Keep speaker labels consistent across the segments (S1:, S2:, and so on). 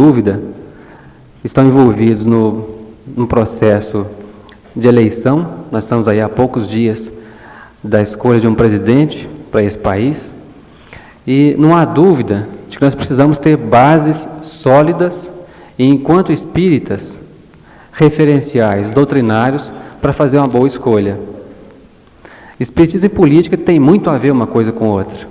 S1: dúvida, estão envolvidos no processo de eleição. Nós estamos aí há poucos dias da escolha de um presidente para esse país, e não há dúvida de que nós precisamos ter bases sólidas e, enquanto espíritas, referenciais, doutrinários, para fazer uma boa escolha. Espiritismo e política tem muito a ver uma coisa com outra.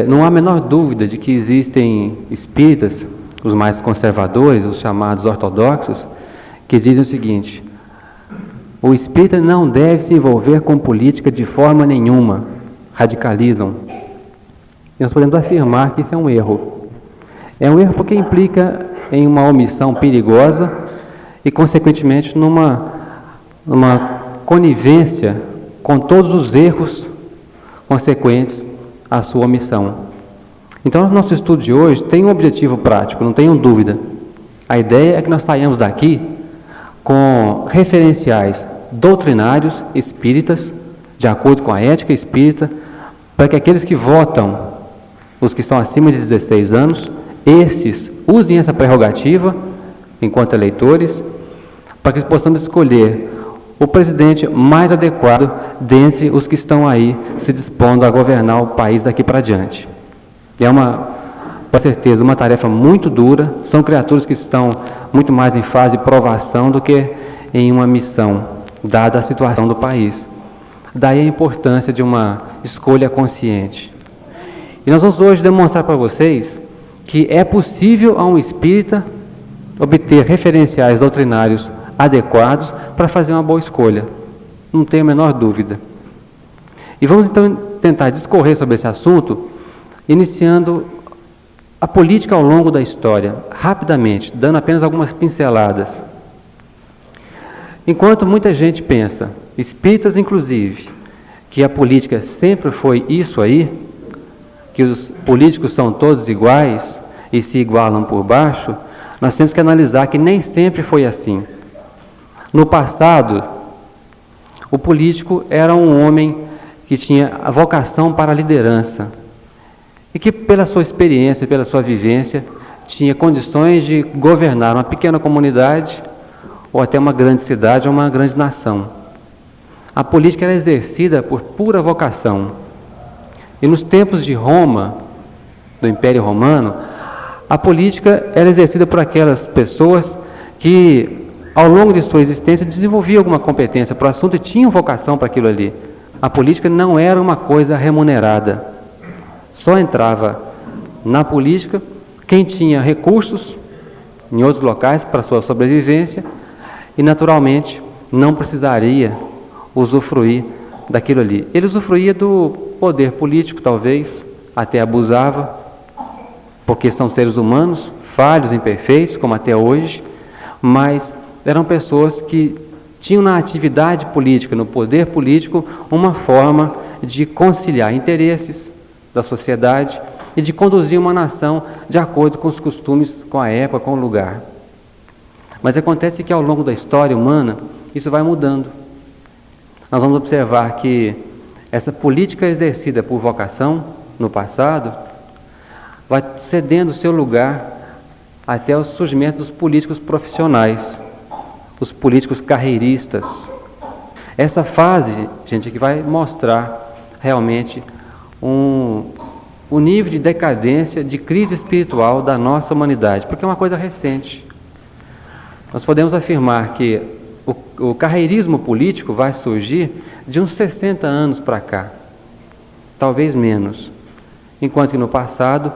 S1: Não há a menor dúvida de que existem espíritas, os mais conservadores, os chamados ortodoxos, que dizem o seguinte: o espírita não deve se envolver com política de forma nenhuma, radicalizam. E nós podemos afirmar que isso é um erro. É um erro porque implica em uma omissão perigosa e, consequentemente, numa conivência com todos os erros consequentes à sua omissão. Então, o nosso estudo de hoje tem um objetivo prático, não tenham dúvida. A ideia é que nós saiamos daqui com referenciais doutrinários espíritas, de acordo com a ética espírita, para que aqueles que votam, os que estão acima de 16 anos, esses usem essa prerrogativa, enquanto eleitores, para que possamos escolher o presidente mais adequado dentre os que estão aí se dispondo a governar o país daqui para diante. É com certeza, uma tarefa muito dura. São criaturas que estão muito mais em fase de provação do que em uma missão, dada a situação do país. Daí a importância de uma escolha consciente. E nós vamos hoje demonstrar para vocês que é possível a um espírita obter referenciais doutrinários adequados para fazer uma boa escolha. Não tenho a menor dúvida. E vamos então tentar discorrer sobre esse assunto, iniciando a política ao longo da história, rapidamente, dando apenas algumas pinceladas. Enquanto muita gente pensa, espíritas inclusive, que a política sempre foi isso aí, que os políticos são todos iguais e se igualam por baixo, nós temos que analisar que nem sempre foi assim. No passado, o político era um homem que tinha a vocação para a liderança e que, pela sua experiência, pela sua vivência, tinha condições de governar uma pequena comunidade ou até uma grande cidade ou uma grande nação. A política era exercida por pura vocação. E nos tempos de Roma, do Império Romano, a política era exercida por aquelas pessoas que, ao longo de sua existência, desenvolviam alguma competência para o assunto e tinham vocação para aquilo ali. A política não era uma coisa remunerada. Só entrava na política quem tinha recursos em outros locais para sua sobrevivência e, naturalmente, não precisaria usufruir daquilo ali. Ele usufruía do poder político, talvez, até abusava, porque são seres humanos, falhos, imperfeitos, como até hoje, mas eram pessoas que tinham na atividade política, no poder político, uma forma de conciliar interesses da sociedade e de conduzir uma nação de acordo com os costumes, com a época, com o lugar. Mas acontece que ao longo da história humana, isso vai mudando. Nós vamos observar que essa política exercida por vocação no passado vai cedendo seu lugar até o surgimento dos políticos profissionais, os políticos carreiristas. Essa fase, gente, que vai mostrar realmente o nível de decadência, de crise espiritual da nossa humanidade, porque é uma coisa recente. Nós podemos afirmar que o carreirismo político vai surgir de uns 60 anos para cá, talvez menos, enquanto que no passado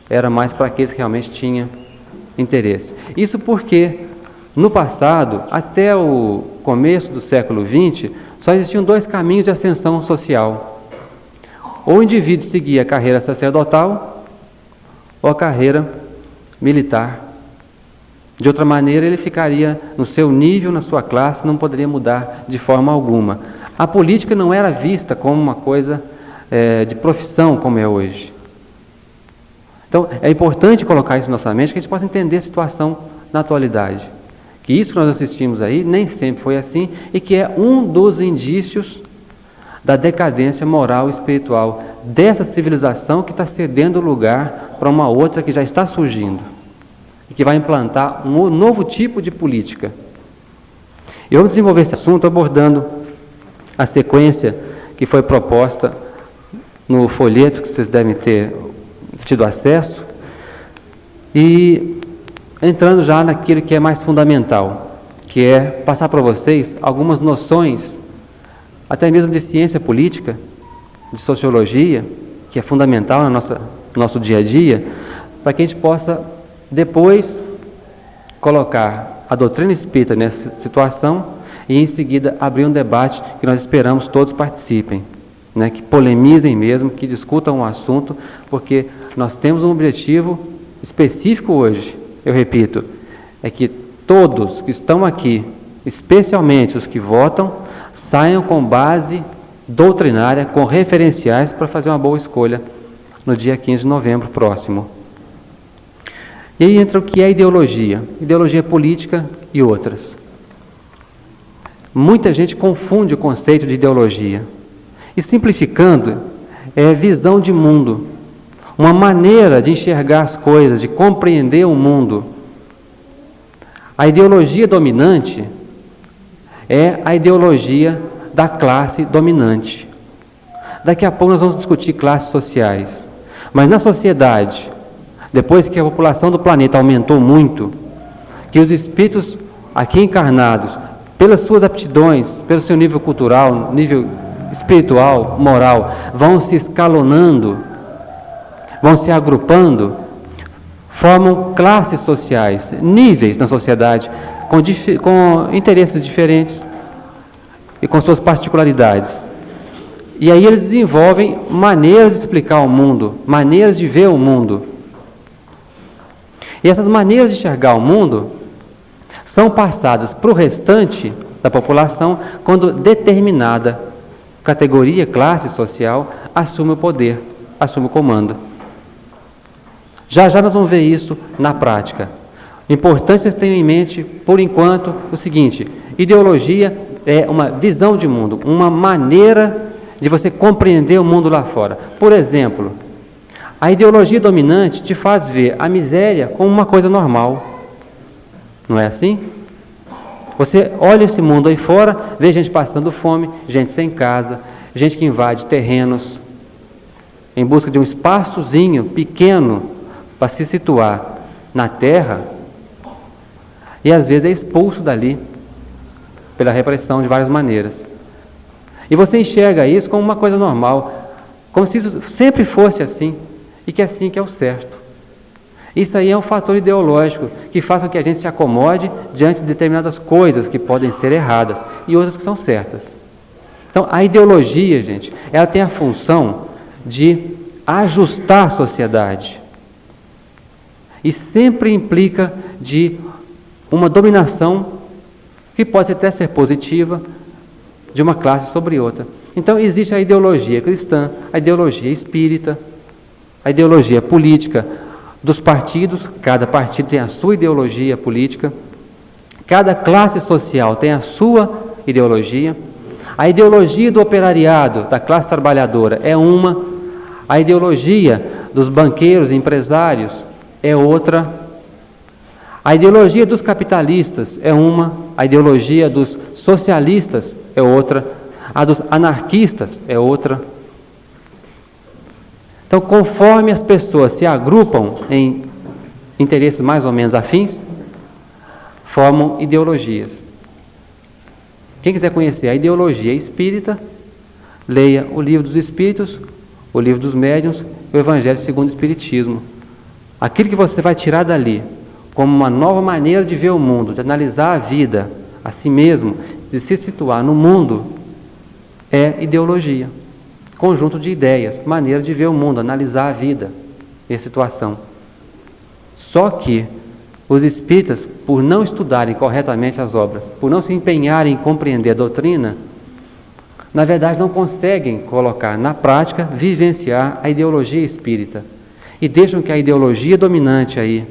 S1: era mais para aqueles que realmente tinham interesse. Isso porque, no passado, até o começo do século XX, só existiam dois caminhos de ascensão social. Ou o indivíduo seguia a carreira sacerdotal, ou a carreira militar. De outra maneira, ele ficaria no seu nível, na sua classe, não poderia mudar de forma alguma. A política não era vista como uma coisa de profissão, como é hoje. Então, é importante colocar isso na nossa mente, que a gente possa entender a situação na atualidade. Que isso que nós assistimos aí nem sempre foi assim, e que é um dos indícios da decadência moral e espiritual dessa civilização que está cedendo lugar para uma outra que já está surgindo. e que vai implantar um novo tipo de política. E vamos desenvolver esse assunto abordando a sequência que foi proposta no folheto que vocês devem ter tido acesso, e entrando já naquilo que é mais fundamental, que é passar para vocês algumas noções, até mesmo de ciência política, de sociologia, que é fundamental no nosso dia a dia, para que a gente possa depois colocar a doutrina espírita nessa situação e em seguida abrir um debate que nós esperamos todos participem, né, que polemizem mesmo, que discutam o assunto, porque nós temos um objetivo específico hoje, eu repito, é que todos que estão aqui, especialmente os que votam, saiam com base doutrinária, com referenciais para fazer uma boa escolha no dia 15 de novembro próximo. E aí entra o que é ideologia política e outras. Muita gente confunde o conceito de ideologia. E simplificando, é visão de mundo, uma maneira de enxergar as coisas, de compreender o mundo. A ideologia dominante é a ideologia da classe dominante. Daqui a pouco nós vamos discutir classes sociais. Mas na sociedade, depois que a população do planeta aumentou muito, que os espíritos aqui encarnados, pelas suas aptidões, pelo seu nível cultural, nível espiritual, moral, vão se escalonando, vão se agrupando, formam classes sociais, níveis na sociedade, com interesses diferentes e com suas particularidades. E aí eles desenvolvem maneiras de explicar o mundo, maneiras de ver o mundo. E essas maneiras de enxergar o mundo são passadas para o restante da população quando determinada categoria, classe social assume o poder, assume o comando. Já já nós vamos ver isso na prática. Importante vocês tenham em mente, por enquanto, o seguinte: ideologia é uma visão de mundo, uma maneira de você compreender o mundo lá fora. Por exemplo, a ideologia dominante te faz ver a miséria como uma coisa normal. Não é assim? Você olha esse mundo aí fora, vê gente passando fome, gente sem casa, gente que invade terrenos em busca de um espaçozinho pequeno para se situar na terra, e às vezes é expulso dali pela repressão de várias maneiras. E você enxerga isso como uma coisa normal, como se isso sempre fosse assim, e que é assim que é o certo. Isso aí é um fator ideológico que faz com que a gente se acomode diante de determinadas coisas que podem ser erradas e outras que são certas. Então, a ideologia, gente, ela tem a função de ajustar a sociedade. E sempre implica de uma dominação que pode até ser positiva de uma classe sobre outra. Então, existe a ideologia cristã, a ideologia espírita, a ideologia política dos partidos. Cada partido tem a sua ideologia política, cada classe social tem a sua ideologia. A ideologia do operariado, da classe trabalhadora, é uma, a ideologia dos banqueiros e empresários é outra, a ideologia dos capitalistas é uma, a ideologia dos socialistas é outra, a dos anarquistas é outra. Então, conforme as pessoas se agrupam em interesses mais ou menos afins, formam ideologias. Quem quiser conhecer a ideologia espírita, leia o Livro dos Espíritos, o Livro dos Médiuns, o Evangelho segundo o Espiritismo. Aquilo que você vai tirar dali, como uma nova maneira de ver o mundo, de analisar a vida, a si mesmo, de se situar no mundo, é ideologia. Conjunto de ideias, maneira de ver o mundo, analisar a vida e a situação. Só que os espíritas, por não estudarem corretamente as obras, por não se empenharem em compreender a doutrina, na verdade não conseguem colocar na prática, vivenciar a ideologia espírita. E deixam que a ideologia dominante aí,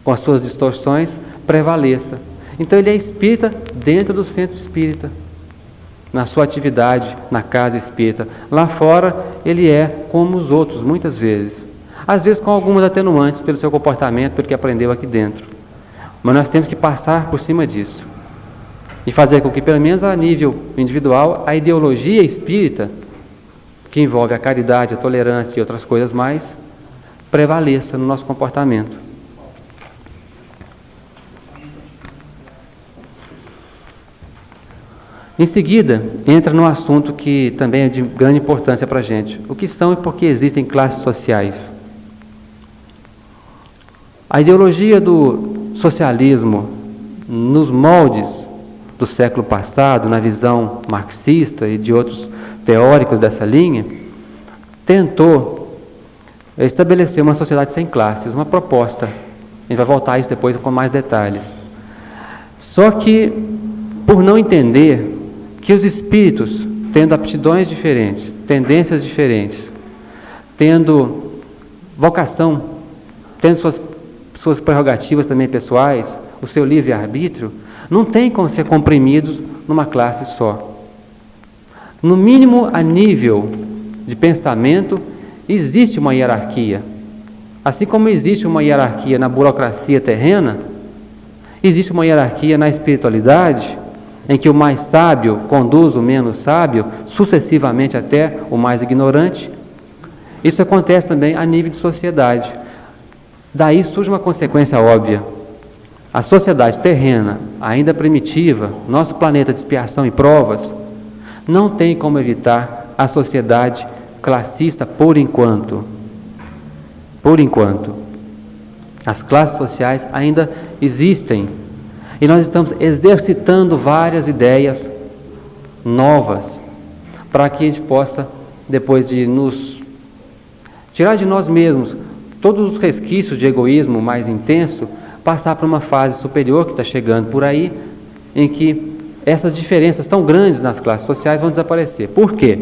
S1: com as suas distorções, prevaleça. Então ele é espírita dentro do centro espírita, na sua atividade na casa espírita. Lá fora ele é como os outros, muitas vezes. às vezes com algumas atenuantes pelo seu comportamento, pelo que aprendeu aqui dentro. Mas nós temos que passar por cima disso e fazer com que, pelo menos a nível individual, a ideologia espírita, que envolve a caridade, a tolerância e outras coisas mais, prevaleça no nosso comportamento. Em seguida, entra no assunto que também é de grande importância para a gente. O que são e por que existem classes sociais? A ideologia do socialismo, nos moldes do século passado, na visão marxista e de outros teóricos dessa linha, tentou estabelecer uma sociedade sem classes, uma proposta. A gente vai voltar a isso depois com mais detalhes. Só que, por não entender que os espíritos, tendo aptidões diferentes, tendências diferentes, tendo vocação, tendo suas prerrogativas também pessoais, o seu livre-arbítrio, não tem como ser comprimidos numa classe só. No mínimo, a nível de pensamento, existe uma hierarquia. Assim como existe uma hierarquia na burocracia terrena, existe uma hierarquia na espiritualidade, em que o mais sábio conduz o menos sábio, sucessivamente até o mais ignorante. Isso acontece também a nível de sociedade. Daí surge uma consequência óbvia. A sociedade terrena, ainda primitiva, nosso planeta de expiação e provas, não tem como evitar a sociedade classista por enquanto. Por enquanto. As classes sociais ainda existem. E nós estamos exercitando várias ideias novas para que a gente possa, depois de nos tirar de nós mesmos todos os resquícios de egoísmo mais intenso, passar para uma fase superior que está chegando por aí, em que essas diferenças tão grandes nas classes sociais vão desaparecer. Por quê?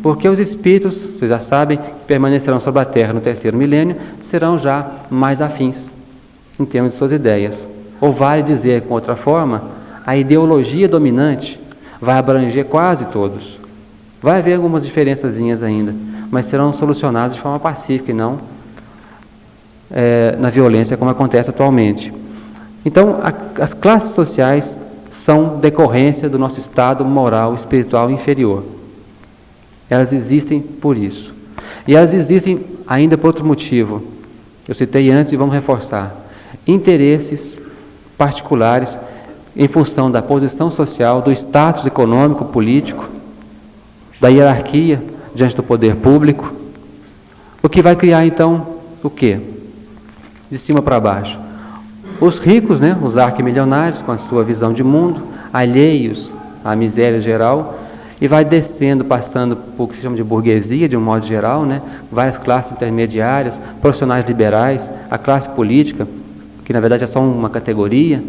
S1: Porque os espíritos, vocês já sabem, que permanecerão sobre a Terra no terceiro milênio, serão já mais afins em termos de suas ideias. Ou vale dizer, com outra forma, a ideologia dominante vai abranger quase todos. Vai haver algumas diferençazinhas ainda, mas serão solucionadas de forma pacífica e não na violência como acontece atualmente. Então, as classes sociais são decorrência do nosso estado moral, espiritual inferior. Elas existem por isso. E elas existem ainda por outro motivo. Eu citei antes e vamos reforçar. Interesses particulares em função da posição social, do status econômico, político, da hierarquia diante do poder público, o que vai criar então o quê? De cima para baixo. Os ricos, os arquimilionários, com a sua visão de mundo, alheios à miséria geral, e vai descendo, passando por o que se chama de burguesia, de um modo geral, várias classes intermediárias, profissionais liberais, a classe política, que na verdade é só uma categoria,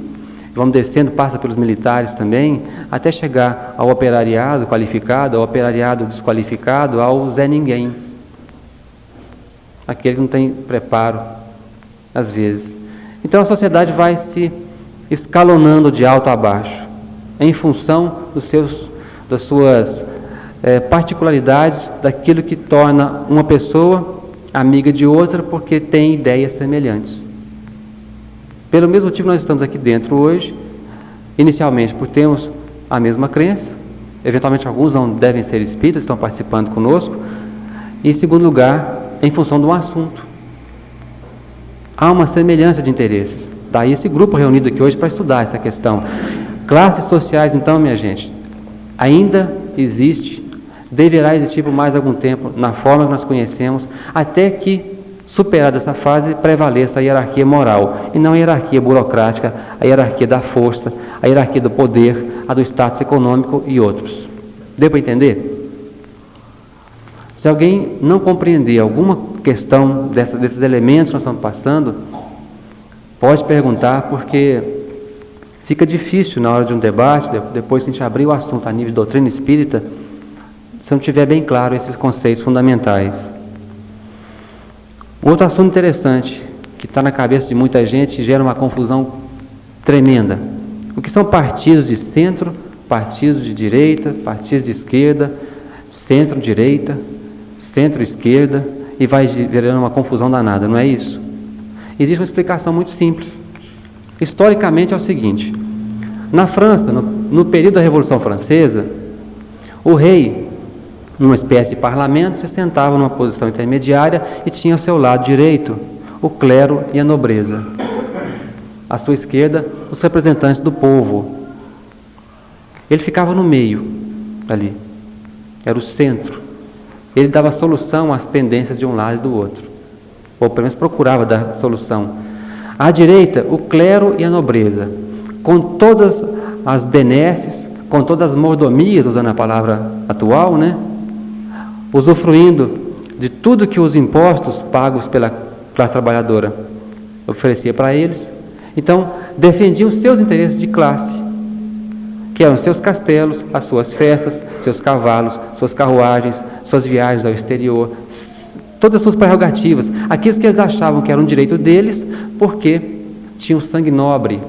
S1: vamos descendo, passa pelos militares também, até chegar ao operariado qualificado, ao operariado desqualificado, ao Zé Ninguém. Aquele que não tem preparo, às vezes. Então a sociedade vai se escalonando de alto a baixo, em função das suas particularidades, daquilo que torna uma pessoa amiga de outra, porque tem ideias semelhantes. Pelo mesmo motivo nós estamos aqui dentro hoje, inicialmente por termos a mesma crença, eventualmente alguns não devem ser espíritas, estão participando conosco, e em segundo lugar, em função de um assunto. Há uma semelhança de interesses. Daí esse grupo reunido aqui hoje para estudar essa questão. Classes sociais, então, minha gente, ainda existe, deverá existir por mais algum tempo, na forma que nós conhecemos, até que, superada essa fase, prevaleça a hierarquia moral, e não a hierarquia burocrática, a hierarquia da força, a hierarquia do poder, a do status econômico e outros. Deu para entender? Se alguém não compreender alguma questão desses elementos que nós estamos passando, pode perguntar, porque fica difícil na hora de um debate, depois que a gente abrir o assunto a nível de doutrina espírita, se não tiver bem claro esses conceitos fundamentais. Outro assunto interessante, que está na cabeça de muita gente e gera uma confusão tremenda. O que são partidos de centro, partidos de direita, partidos de esquerda, centro-direita, centro-esquerda e vai gerando uma confusão danada, não é isso? Existe uma explicação muito simples. Historicamente é o seguinte: na França, no período da Revolução Francesa, o rei, numa espécie de parlamento, se sentava numa posição intermediária e tinha ao seu lado direito o clero e a nobreza. À sua esquerda, os representantes do povo. Ele ficava no meio, ali. Era o centro. Ele dava solução às pendências de um lado e do outro. Ou pelo menos procurava dar solução. À direita, o clero e a nobreza, com todas as benesses, com todas as mordomias, usando a palavra atual, né? Usufruindo de tudo que os impostos pagos pela classe trabalhadora oferecia para eles. Então, defendiam os seus interesses de classe, que eram seus castelos, as suas festas, seus cavalos, suas carruagens, suas viagens ao exterior, todas as suas prerrogativas, aqueles que eles achavam que era um direito deles, porque tinham sangue nobre.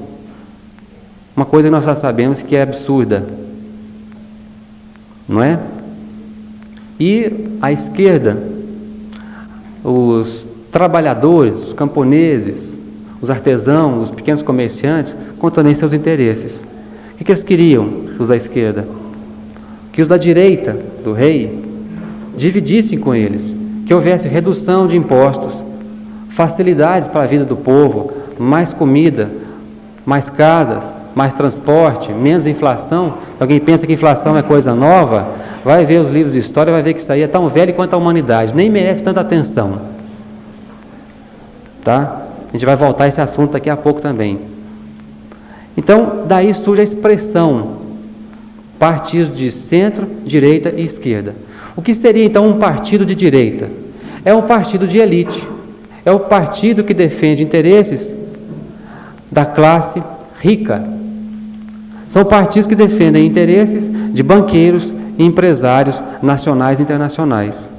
S1: Uma coisa que nós já sabemos que é absurda, não é? E à esquerda, os trabalhadores, os camponeses, os artesãos, os pequenos comerciantes, com também seus interesses. O que eles queriam, os da esquerda? Que os da direita do rei dividissem com eles, que houvesse redução de impostos, facilidades para a vida do povo, mais comida, mais casas, mais transporte, menos inflação. Se alguém pensa que inflação é coisa nova, vai ver os livros de história e vai ver que isso aí é tão velho quanto a humanidade, nem merece tanta atenção. Tá? A gente vai voltar a esse assunto daqui a pouco também. Então, daí surge a expressão partidos de centro, direita e esquerda. O que seria então um partido de direita? É um partido de elite. É o partido que defende interesses da classe rica. São partidos que defendem interesses de banqueiros e empresários nacionais e internacionais.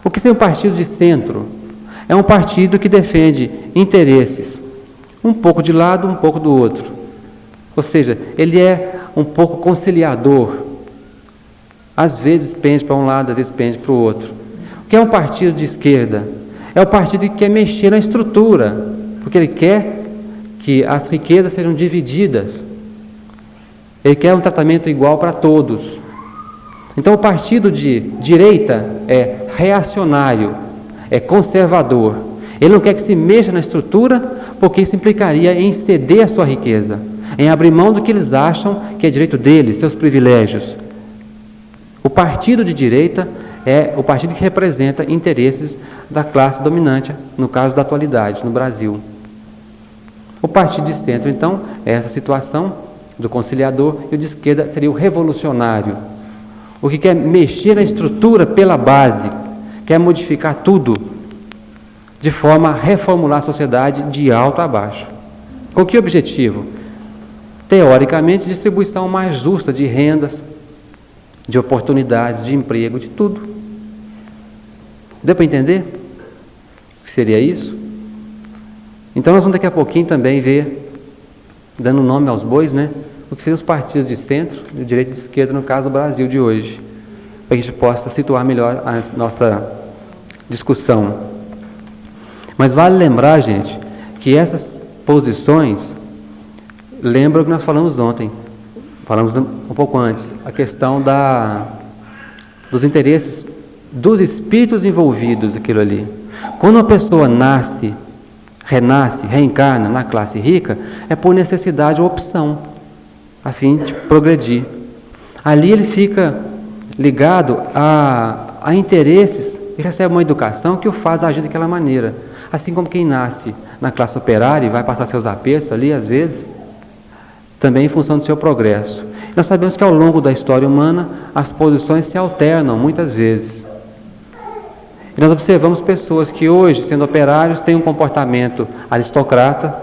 S1: O que seria um partido de centro? É um partido que defende interesses um pouco de lado, um pouco do outro. Ou seja, ele é um pouco conciliador. Às vezes pende para um lado, às vezes pende para o outro. O que é um partido de esquerda? É o partido que quer mexer na estrutura, porque ele quer que as riquezas sejam divididas. Ele quer um tratamento igual para todos. Então o partido de direita é reacionário, é conservador. Ele não quer que se mexa na estrutura, porque isso implicaria em ceder a sua riqueza, em abrir mão do que eles acham que é direito deles, seus privilégios. O partido de direita é o partido que representa interesses da classe dominante, no caso da atualidade, no Brasil. O partido de centro, então, é essa situação do conciliador, e o de esquerda seria o revolucionário, o que quer mexer na estrutura pela base, quer modificar tudo, de forma a reformular a sociedade de alto a baixo. Com que objetivo? Teoricamente, distribuição mais justa de rendas, de oportunidades, de emprego, de tudo. Deu para entender o que seria isso? Então nós vamos daqui a pouquinho também ver, dando nome aos bois, né, o que seriam os partidos de centro, de direita e de esquerda, no caso do Brasil de hoje, para que a gente possa situar melhor a nossa discussão. Mas vale lembrar, gente, que essas posições lembram o que nós falamos ontem, falamos um pouco antes, a questão dos interesses dos espíritos envolvidos, aquilo ali. Quando uma pessoa nasce, renasce, reencarna na classe rica, é por necessidade ou opção, a fim de progredir. Ali ele fica ligado a interesses e recebe uma educação que o faz agir daquela maneira. Assim como quem nasce na classe operária e vai passar seus apertos ali, às vezes, também em função do seu progresso. Nós sabemos que ao longo da história humana, as posições se alternam muitas vezes. E nós observamos pessoas que hoje, sendo operários, têm um comportamento aristocrata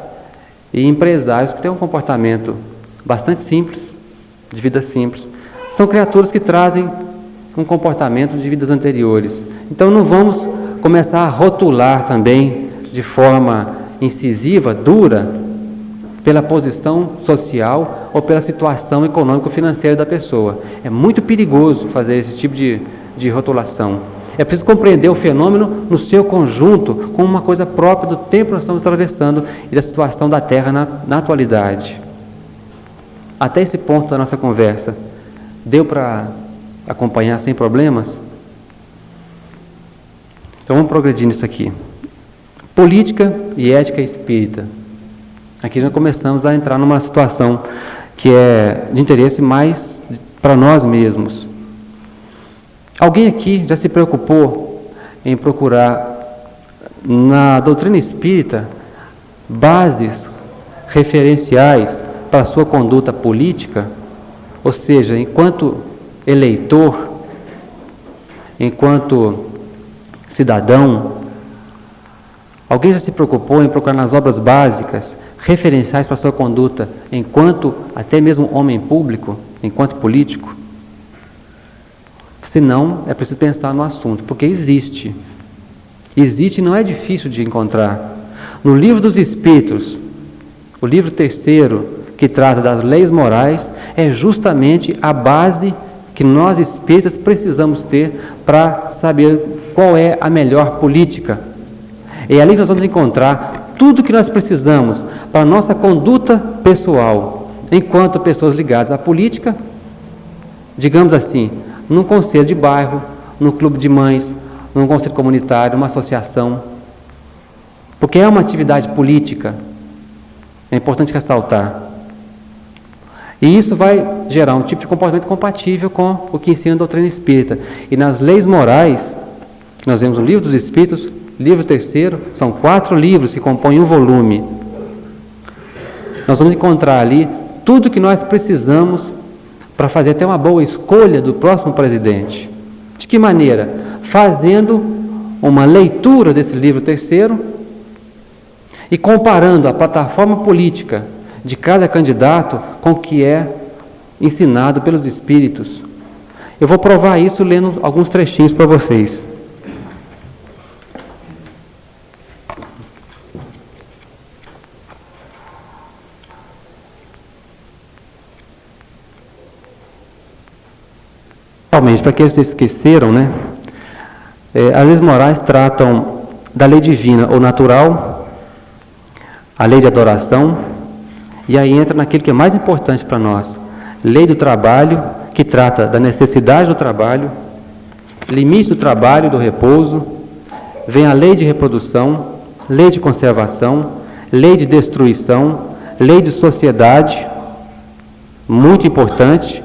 S1: e empresários que têm um comportamento bastante simples, de vida simples. São criaturas que trazem um comportamento de vidas anteriores. Então não vamos começar a rotular também de forma incisiva, dura, pela posição social ou pela situação econômico-financeira da pessoa. É muito perigoso fazer esse tipo de rotulação. É preciso compreender o fenômeno no seu conjunto, como uma coisa própria do tempo que nós estamos atravessando e da situação da Terra na atualidade. Até esse ponto da nossa conversa, deu para acompanhar sem problemas? Então vamos progredir nisso aqui. Política e ética espírita. Aqui já começamos a entrar numa situação que é de interesse mais para nós mesmos. Alguém aqui já se preocupou em procurar na doutrina espírita bases referenciais para a sua conduta política? Ou seja, enquanto eleitor, enquanto cidadão, alguém já se preocupou em procurar nas obras básicas referenciais para a sua conduta enquanto até mesmo homem público, enquanto político? Se não, é preciso pensar no assunto, porque existe. Existe e não é difícil de encontrar. No Livro dos Espíritos, o livro 3º, que trata das leis morais, é justamente a base que nós espíritas precisamos ter para saber qual é a melhor política. É ali que nós vamos encontrar tudo que nós precisamos para a nossa conduta pessoal, enquanto pessoas ligadas à política, digamos assim, num conselho de bairro, num clube de mães, num conselho comunitário, numa associação. Porque é uma atividade política, é importante ressaltar. E isso vai gerar um tipo de comportamento compatível com o que ensina a doutrina espírita. E nas leis morais, que nós vemos no Livro dos Espíritos, livro 3º, são 4 livros que compõem um volume. Nós vamos encontrar ali tudo que nós precisamos para fazer até uma boa escolha do próximo presidente. De que maneira? Fazendo uma leitura desse livro 3º e comparando a plataforma política de cada candidato com o que é ensinado pelos espíritos. Eu vou provar isso lendo alguns trechinhos para vocês. Realmente, para aqueles que esqueceram, né? As leis morais tratam da lei divina ou natural, a lei de adoração, e aí entra naquilo que é mais importante para nós, lei do trabalho, que trata da necessidade do trabalho, limite do trabalho e do repouso, vem a lei de reprodução, lei de conservação, lei de destruição, lei de sociedade, muito importante,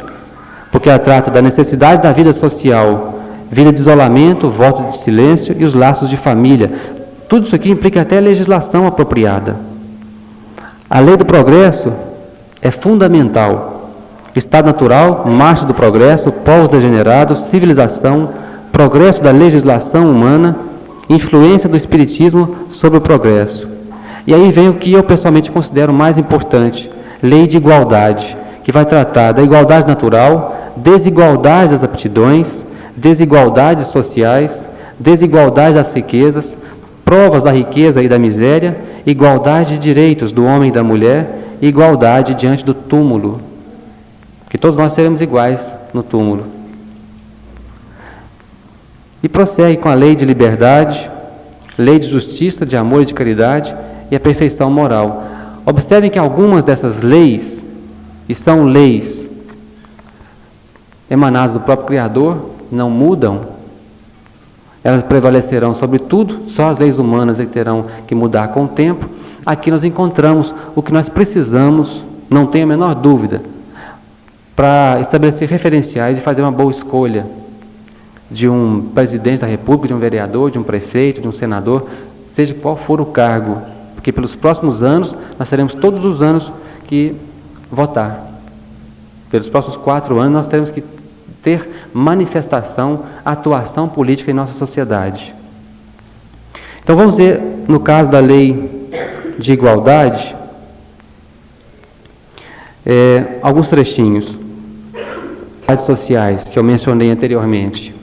S1: porque ela trata da necessidade da vida social, vida de isolamento, voto de silêncio e os laços de família. Tudo isso aqui implica até legislação apropriada. A lei do progresso é fundamental. Estado natural, marcha do progresso, povos degenerados, civilização, progresso da legislação humana, influência do espiritismo sobre o progresso. E aí vem o que eu pessoalmente considero mais importante, lei de igualdade, que vai tratar da igualdade natural, desigualdade das aptidões, desigualdades sociais, desigualdade das riquezas, provas da riqueza e da miséria, igualdade de direitos do homem e da mulher, igualdade diante do túmulo, que todos nós seremos iguais no túmulo. E prossegue com a lei de liberdade, lei de justiça, de amor e de caridade e a perfeição moral. Observem que algumas dessas leis, e são leis emanadas do próprio Criador, não mudam, elas prevalecerão sobre tudo, só as leis humanas é que terão que mudar com o tempo. Aqui nós encontramos o que nós precisamos, não tenho a menor dúvida, para estabelecer referenciais e fazer uma boa escolha de um presidente da República, de um vereador, de um prefeito, de um senador, seja qual for o cargo, porque pelos próximos anos, nós teremos todos os anos que votar. Pelos próximos 4 anos, nós teremos que ter manifestação, atuação política em nossa sociedade. Então vamos ver, no caso da lei de igualdade, alguns trechinhos sociais que eu mencionei anteriormente.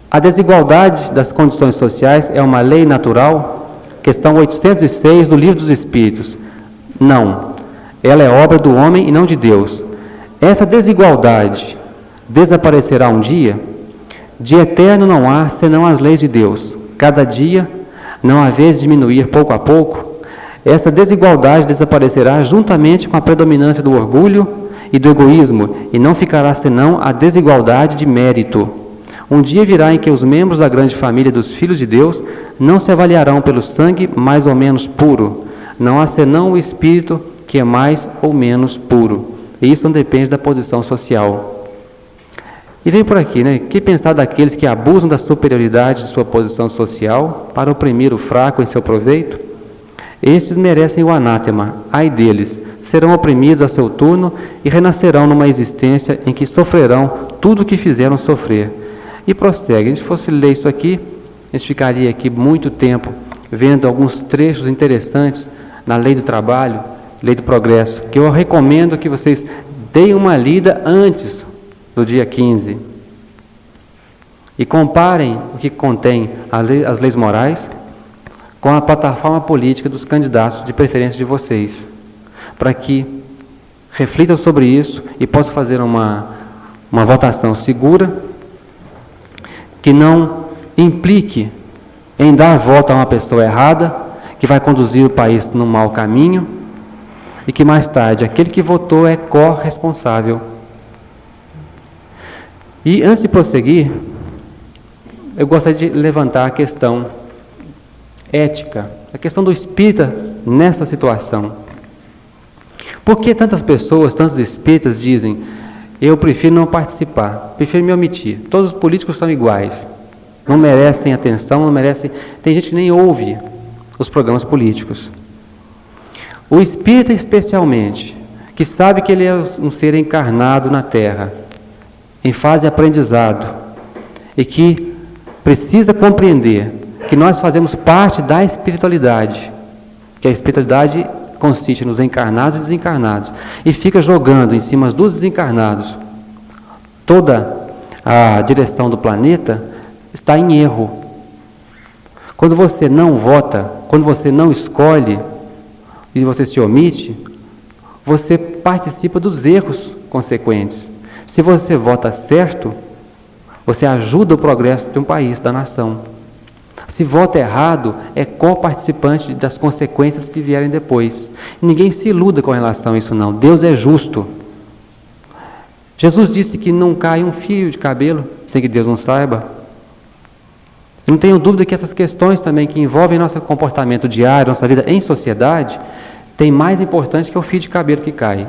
S1: A desigualdade das condições sociais é uma lei natural? Questão 806 do Livro dos Espíritos. Não. Ela é obra do homem e não de Deus. Essa desigualdade desaparecerá um dia? De eterno não há senão as leis de Deus. Cada dia, não há vez de diminuir pouco a pouco, essa desigualdade desaparecerá juntamente com a predominância do orgulho e do egoísmo, e não ficará senão a desigualdade de mérito. Um dia virá em que os membros da grande família dos filhos de Deus não se avaliarão pelo sangue mais ou menos puro. Não há senão o espírito que é mais ou menos puro. E isso não depende da posição social. E vem por aqui, né? Que pensar daqueles que abusam da superioridade de sua posição social para oprimir o fraco em seu proveito? Estes merecem o anátema, ai deles, serão oprimidos a seu turno e renascerão numa existência em que sofrerão tudo o que fizeram sofrer. E prossegue. Se fosse ler isso aqui, a gente ficaria aqui muito tempo vendo alguns trechos interessantes na Lei do Trabalho, Lei do Progresso, que eu recomendo que vocês deem uma lida antes do dia 15 e comparem o que contém as leis morais com a plataforma política dos candidatos de preferência de vocês, para que reflitam sobre isso e possam fazer uma votação segura, que não implique em dar voto a uma pessoa errada, que vai conduzir o país num mau caminho, e que mais tarde aquele que votou é corresponsável. E antes de prosseguir, eu gostaria de levantar a questão ética, a questão do espírita nessa situação. Por que tantas pessoas, tantos espíritas dizem: eu prefiro não participar, prefiro me omitir, todos os políticos são iguais, não merecem atenção, não merecem... Tem gente que nem ouve os programas políticos. O espírita, especialmente, que sabe que ele é um ser encarnado na Terra, em fase de aprendizado, e que precisa compreender que nós fazemos parte da espiritualidade, que a espiritualidade consiste nos encarnados e desencarnados, e fica jogando em cima dos desencarnados toda a direção do planeta, está em erro. Quando você não vota, quando você não escolhe e você se omite, você participa dos erros consequentes. Se você vota certo, você ajuda o progresso de um país, da nação. Se vota errado, é co-participante das consequências que vierem depois. Ninguém se iluda com relação a isso, não. Deus é justo. Jesus disse que não cai um fio de cabelo sem que Deus não saiba. Eu não tenho dúvida que essas questões também que envolvem nosso comportamento diário, nossa vida em sociedade, tem mais importância que o fio de cabelo que cai.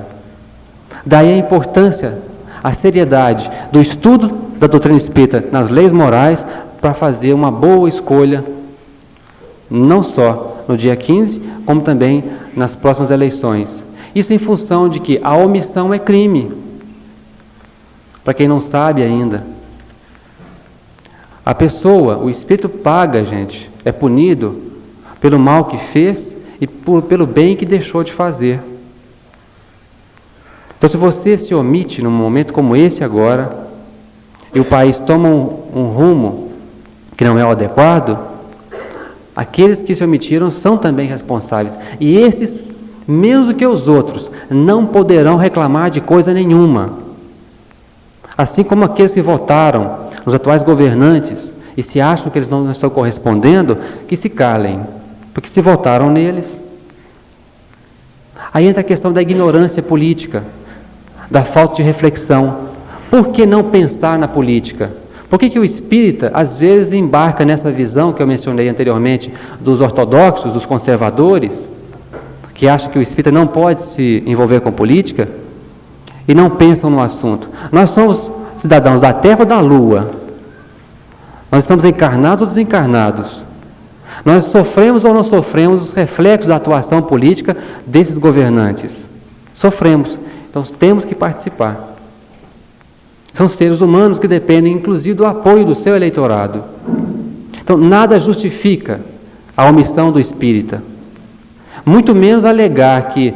S1: Daí a importância, a seriedade do estudo da doutrina espírita nas leis morais, para fazer uma boa escolha, não só no dia 15, como também nas próximas eleições. Isso em função de que a omissão é crime. Para quem não sabe ainda, a pessoa, o espírito paga, gente, é punido pelo mal que fez e pelo bem que deixou de fazer. Então, se você se omite num momento como esse agora, e o país toma um rumo que não é o adequado, aqueles que se omitiram são também responsáveis. E esses, menos do que os outros, não poderão reclamar de coisa nenhuma. Assim como aqueles que votaram nos atuais governantes e se acham que eles não estão correspondendo, que se calem, porque se votaram neles. Aí entra a questão da ignorância política, da falta de reflexão. Por que não pensar na política? Por que o espírita, às vezes, embarca nessa visão que eu mencionei anteriormente, dos ortodoxos, dos conservadores, que acham que o espírita não pode se envolver com política, e não pensam no assunto? Nós somos cidadãos da Terra ou da Lua? Nós estamos encarnados ou desencarnados? Nós sofremos ou não sofremos os reflexos da atuação política desses governantes? Sofremos. Então, temos que participar. São seres humanos que dependem, inclusive, do apoio do seu eleitorado. Então, nada justifica a omissão do espírita. Muito menos alegar que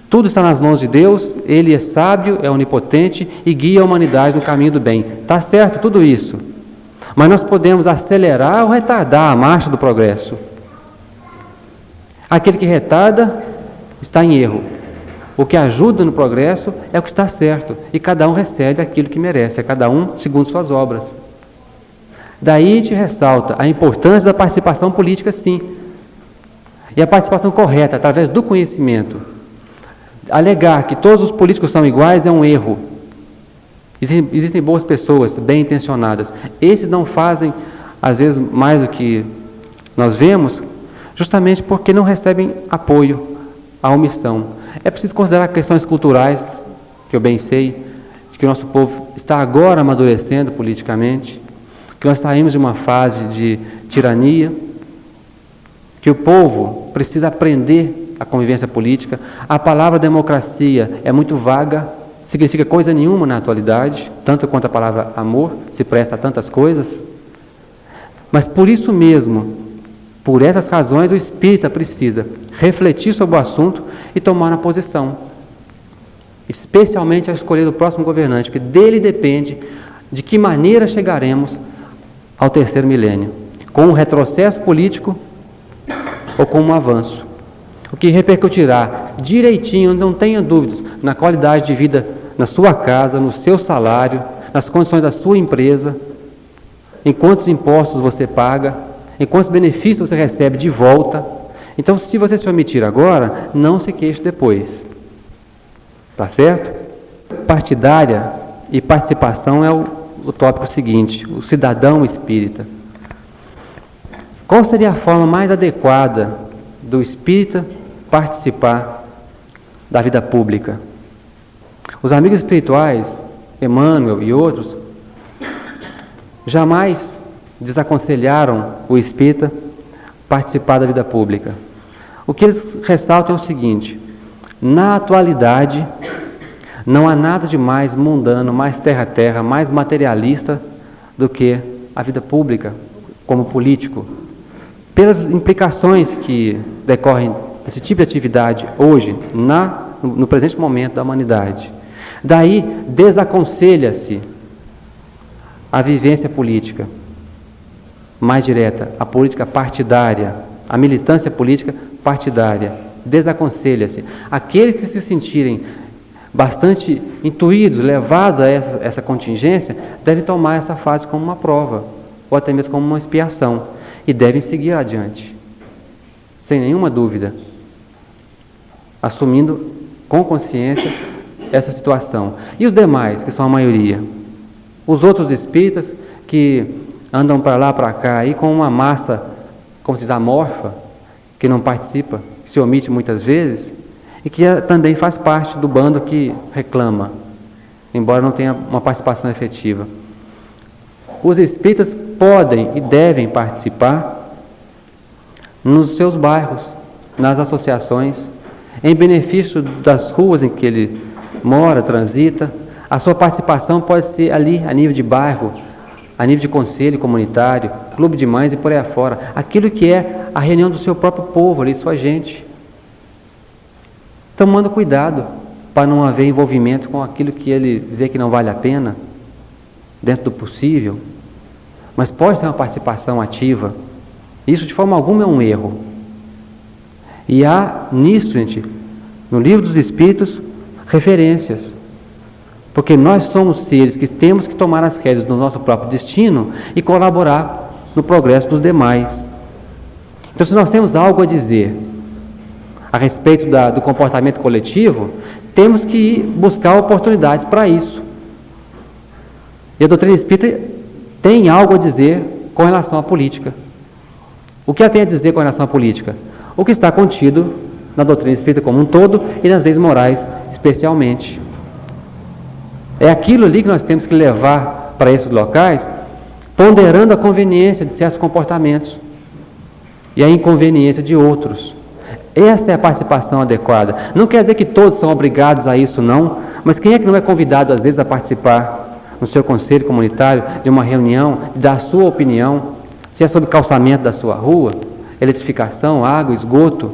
S1: tudo está nas mãos de Deus, Ele é sábio, é onipotente e guia a humanidade no caminho do bem. Está certo tudo isso. Mas nós podemos acelerar ou retardar a marcha do progresso. Aquele que retarda está em erro. O que ajuda no progresso é o que está certo. E cada um recebe aquilo que merece. É cada um segundo suas obras. Daí a gente ressalta a importância da participação política, sim. E a participação correta, através do conhecimento. Alegar que todos os políticos são iguais é um erro. Existem boas pessoas, bem intencionadas. Esses não fazem, às vezes, mais do que nós vemos, justamente porque não recebem apoio à omissão. É preciso considerar questões culturais, que eu bem sei, de que o nosso povo está agora amadurecendo politicamente, que nós saímos de uma fase de tirania, que o povo precisa aprender a convivência política. A palavra democracia é muito vaga, significa coisa nenhuma na atualidade, tanto quanto a palavra amor se presta a tantas coisas. Mas por isso mesmo, por essas razões, o espírita precisa refletir sobre o assunto e tomar uma posição, especialmente ao escolher o próximo governante, porque dele depende de que maneira chegaremos ao terceiro milênio, com um retrocesso político ou com um avanço, o que repercutirá direitinho, não tenha dúvidas, na qualidade de vida na sua casa, no seu salário, nas condições da sua empresa, em quantos impostos você paga, em quantos benefícios você recebe de volta. Então, se você se omitir agora, não se queixe depois. Tá certo? Partidária e participação é o tópico seguinte, o cidadão espírita. Qual seria a forma mais adequada do espírita participar da vida pública? Os amigos espirituais, Emmanuel e outros, jamais desaconselharam o espírita participar da vida pública. O que eles ressaltam é o seguinte: na atualidade, não há nada de mais mundano, mais terra-terra, mais materialista do que a vida pública como político. Pelas implicações que decorrem desse tipo de atividade hoje, no presente momento da humanidade. Daí, desaconselha-se a vivência política mais direta, a política partidária, a militância política partidária. Desaconselha-se. Aqueles que se sentirem bastante intuídos, levados a essa contingência, devem tomar essa fase como uma prova, ou até mesmo como uma expiação, e devem seguir adiante, sem nenhuma dúvida, assumindo com consciência essa situação. E os demais, que são a maioria? Os outros espíritas que andam para lá, para cá, aí com uma massa, como se diz, amorfa, que não participa, que se omite muitas vezes, e que também faz parte do bando que reclama, embora não tenha uma participação efetiva. Os espíritas podem e devem participar nos seus bairros, nas associações, em benefício das ruas em que ele mora, transita. A sua participação pode ser ali, a nível de bairro, a nível de conselho comunitário, clube de mães e por aí afora. Aquilo que é a reunião do seu próprio povo, ali, sua gente. Tomando cuidado para não haver envolvimento com aquilo que ele vê que não vale a pena, dentro do possível. Mas pode ser uma participação ativa. Isso de forma alguma é um erro. E há nisso, gente, no Livro dos Espíritos, referências. Porque nós somos seres que temos que tomar as rédeas do nosso próprio destino e colaborar no progresso dos demais. Então, se nós temos algo a dizer a respeito do comportamento coletivo, temos que buscar oportunidades para isso. E a doutrina espírita tem algo a dizer com relação à política. O que ela tem a dizer com relação à política? O que está contido na doutrina espírita como um todo e nas leis morais especialmente. É aquilo ali que nós temos que levar para esses locais, ponderando a conveniência de certos comportamentos e a inconveniência de outros. Essa é a participação adequada. Não quer dizer que todos são obrigados a isso, não, mas quem é que não é convidado, às vezes, a participar no seu conselho comunitário, de uma reunião, dar a sua opinião, se é sobre calçamento da sua rua, eletrificação, água, esgoto,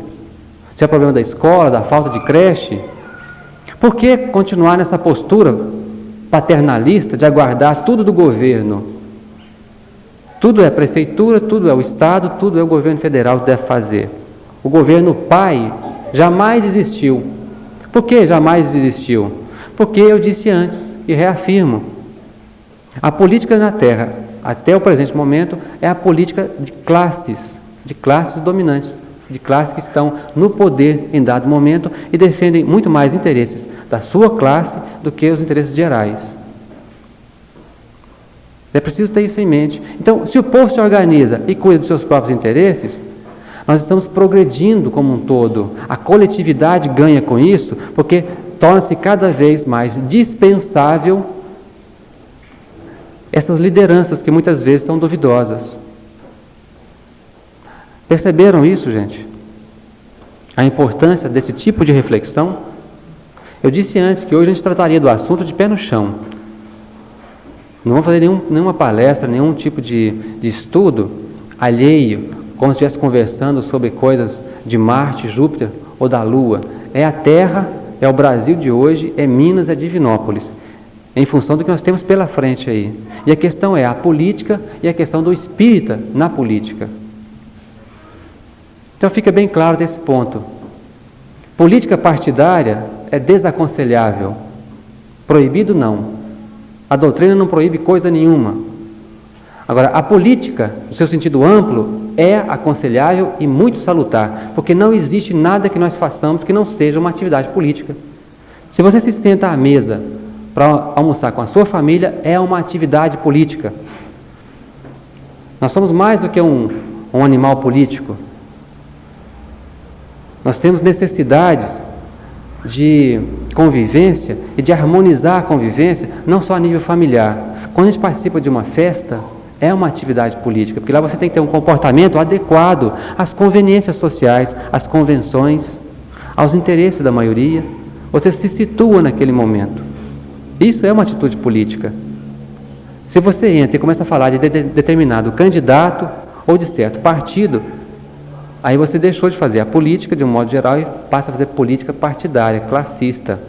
S1: se é problema da escola, da falta de creche? Por que continuar nessa postura paternalista de aguardar tudo do governo? Tudo é a prefeitura, tudo é o Estado, tudo é o governo federal que deve fazer. O governo pai jamais existiu. Por que jamais existiu? Porque eu disse antes e reafirmo, a política na Terra até o presente momento, é a política de classes dominantes, de classes que estão no poder em dado momento e defendem muito mais interesses da sua classe do que os interesses gerais. É preciso ter isso em mente. Então, se o povo se organiza e cuida dos seus próprios interesses, nós estamos progredindo como um todo. A coletividade ganha com isso, porque torna-se cada vez mais dispensável essas lideranças que muitas vezes são duvidosas. Perceberam isso, gente? A importância desse tipo de reflexão? Eu disse antes que hoje a gente trataria do assunto de pé no chão. Não vamos fazer nenhuma palestra, nenhum tipo de estudo alheio, como se estivesse conversando sobre coisas de Marte, Júpiter ou da Lua. É a Terra, é o Brasil de hoje, é Minas, é Divinópolis, em função do que nós temos pela frente aí. E a questão é a política e a questão do espírita na política. Então fica bem claro desse ponto. Política partidária é desaconselhável. Proibido não. A doutrina não proíbe coisa nenhuma. Agora, a política, no seu sentido amplo, é aconselhável e muito salutar, porque não existe nada que nós façamos que não seja uma atividade política. Se você se senta à mesa para almoçar com a sua família, é uma atividade política. Nós somos mais do que um animal político. Nós temos necessidades de convivência e de harmonizar a convivência, não só a nível familiar. Quando a gente participa de uma festa, é uma atividade política, porque lá você tem que ter um comportamento adequado às conveniências sociais, às convenções, aos interesses da maioria. Você se situa naquele momento. Isso é uma atitude política. Se você entra e começa a falar de determinado candidato ou de certo partido, aí você deixou de fazer a política de um modo geral e passa a fazer política partidária, classista.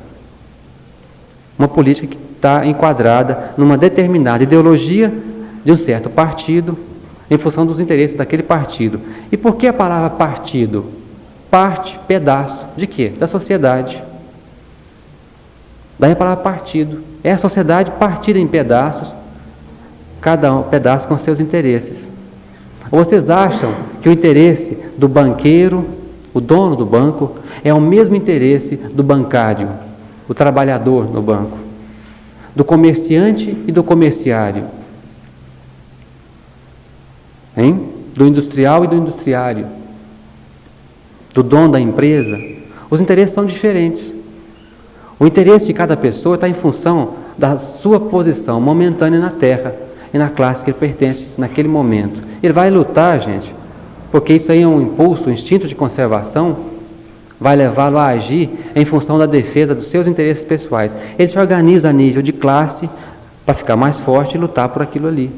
S1: Uma política que está enquadrada numa determinada ideologia de um certo partido, em função dos interesses daquele partido. E por que a palavra partido? Parte, pedaço. De quê? Da sociedade. Daí a palavra partido. É a sociedade partida em pedaços, cada pedaço com seus interesses. Ou vocês acham que o interesse do banqueiro, o dono do banco, é o mesmo interesse do bancário, o trabalhador no banco, do comerciante e do comerciário, hein? Do industrial e do industriário, do dono da empresa? Os interesses são diferentes. O interesse de cada pessoa está em função da sua posição momentânea na Terra e na classe que ele pertence naquele momento. Ele vai lutar, gente, porque isso aí é um impulso, um instinto de conservação, vai levá-lo a agir em função da defesa dos seus interesses pessoais. Ele se organiza a nível de classe para ficar mais forte e lutar por aquilo ali.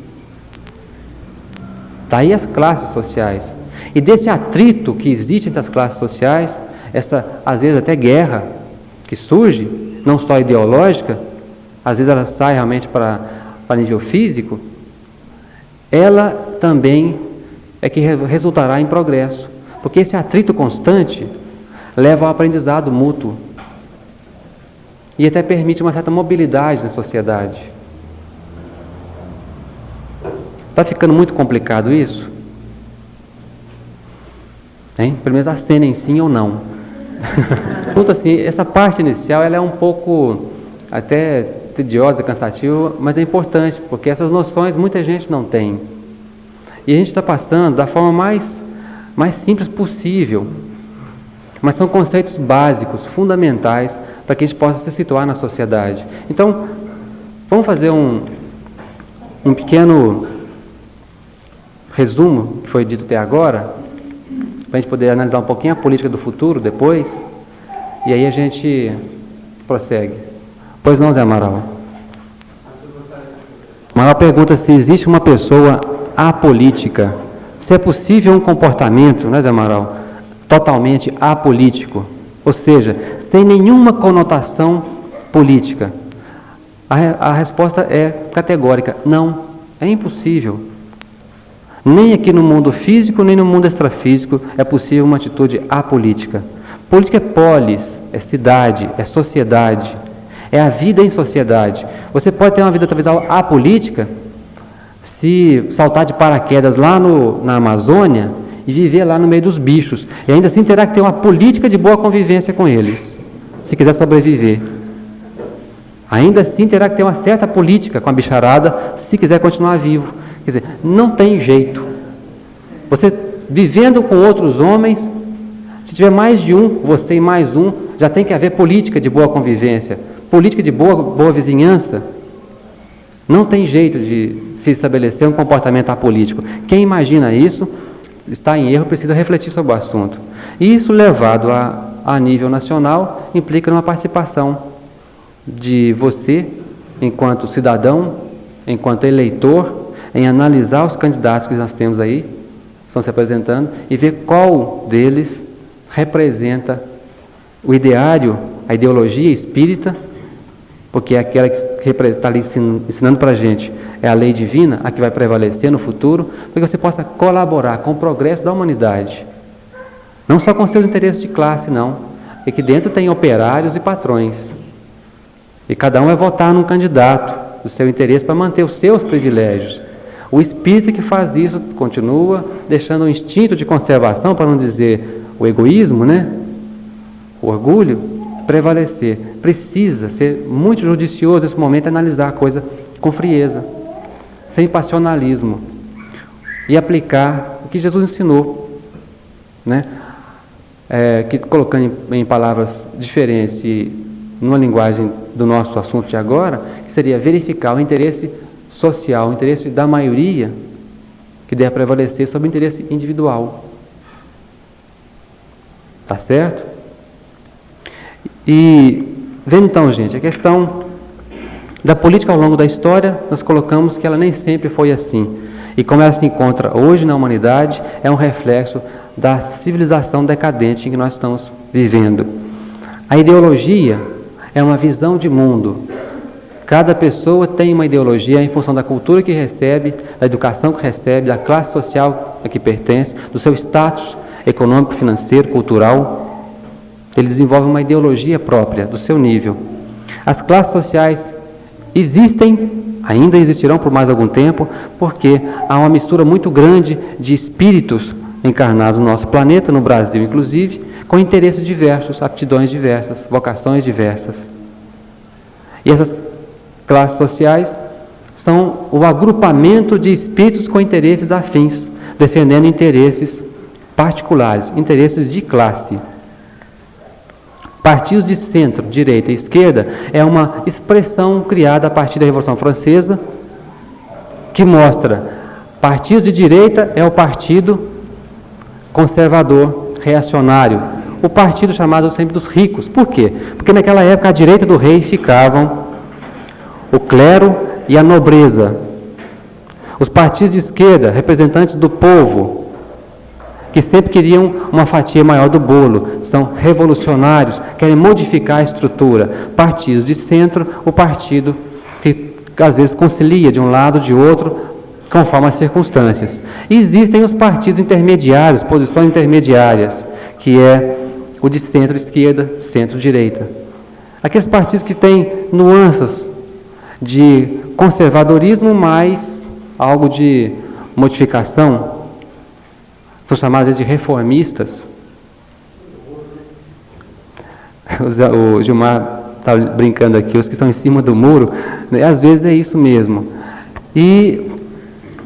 S1: Daí as classes sociais. E desse atrito que existe entre as classes sociais, essa, às vezes até guerra que surge, não só ideológica, às vezes ela sai realmente para nível físico, ela também é que resultará em progresso. Porque esse atrito constante leva ao aprendizado mútuo e até permite uma certa mobilidade na sociedade. Está ficando muito complicado isso? Hein? Pelo menos acenem sim ou não. Assim, essa parte inicial ela é um pouco até tediosa, cansativa, mas é importante, porque essas noções muita gente não tem. E a gente está passando da forma mais simples possível. Mas são conceitos básicos, fundamentais, para que a gente possa se situar na sociedade. Então, vamos fazer um pequeno resumo que foi dito até agora, para a gente poder analisar um pouquinho a política do futuro depois, e aí a gente prossegue. Pois não, Zé Amaral? Amaral pergunta se existe uma pessoa apolítica, se é possível um comportamento, né, Zé Amaral, totalmente apolítico, ou seja, sem nenhuma conotação política. A resposta é categórica: não, é impossível. Nem aqui no mundo físico, nem no mundo extrafísico é possível uma atitude apolítica. Política é polis, é cidade, é sociedade, é a vida em sociedade. Você pode ter uma vida talvez apolítica se saltar de paraquedas lá na Amazônia e viver lá no meio dos bichos. E ainda assim terá que ter uma política de boa convivência com eles, se quiser sobreviver. Ainda assim terá que ter uma certa política com a bicharada, se quiser continuar vivo. Quer dizer, não tem jeito. Você vivendo com outros homens, se tiver mais de um, você e mais um, já tem que haver política de boa convivência, política de boa vizinhança. Não tem jeito de se estabelecer um comportamento apolítico. Quem imagina isso está em erro, precisa refletir sobre o assunto. E isso, levado a nível nacional, implica numa participação de você, enquanto cidadão, enquanto eleitor, em analisar os candidatos que nós temos aí, estão se apresentando, e ver qual deles representa o ideário, a ideologia espírita, porque é aquela que está ali ensinando para a gente, é a lei divina, a que vai prevalecer no futuro, para que você possa colaborar com o progresso da humanidade. Não só com seus interesses de classe, não. Porque aqui dentro tem operários e patrões. E cada um vai votar num candidato do seu interesse para manter os seus privilégios. O espírito que faz isso continua deixando o instinto de conservação, para não dizer o egoísmo, né? O orgulho, prevalecer. Precisa ser muito judicioso nesse momento e analisar a coisa com frieza, sem passionalismo, e aplicar o que Jesus ensinou, né? Que, colocando em palavras diferentes e numa linguagem do nosso assunto de agora, que seria verificar o interesse social, o interesse da maioria, que deve prevalecer sobre o interesse individual. Tá certo? E vendo então, gente, a questão da política ao longo da história, nós colocamos que ela nem sempre foi assim. E como ela se encontra hoje na humanidade, é um reflexo da civilização decadente em que nós estamos vivendo. A ideologia é uma visão de mundo. Cada pessoa tem uma ideologia em função da cultura que recebe, da educação que recebe, da classe social a que pertence, do seu status econômico, financeiro, cultural. Ele desenvolve uma ideologia própria, do seu nível. As classes sociais existem, ainda existirão por mais algum tempo, porque há uma mistura muito grande de espíritos encarnados no nosso planeta, no Brasil inclusive, com interesses diversos, aptidões diversas, vocações diversas. E essas classes sociais são o agrupamento de espíritos com interesses afins, defendendo interesses particulares, interesses de classe. Partidos de centro, direita e esquerda é uma expressão criada a partir da Revolução Francesa, que mostra partidos de direita é o partido conservador, reacionário, o partido chamado sempre dos ricos. Por quê? Porque naquela época à direita do rei ficavam o clero e a nobreza. Os partidos de esquerda, representantes do povo, que sempre queriam uma fatia maior do bolo, são revolucionários, querem modificar a estrutura. Partidos de centro, o partido que às vezes concilia de um lado, de outro, conforme as circunstâncias. E existem os partidos intermediários, posições intermediárias, que é o de centro-esquerda, centro-direita. Aqueles partidos que têm nuances de conservadorismo, mais algo de modificação, são chamados de reformistas. O Gilmar está brincando aqui, os que estão em cima do muro, né? Às vezes é isso mesmo. E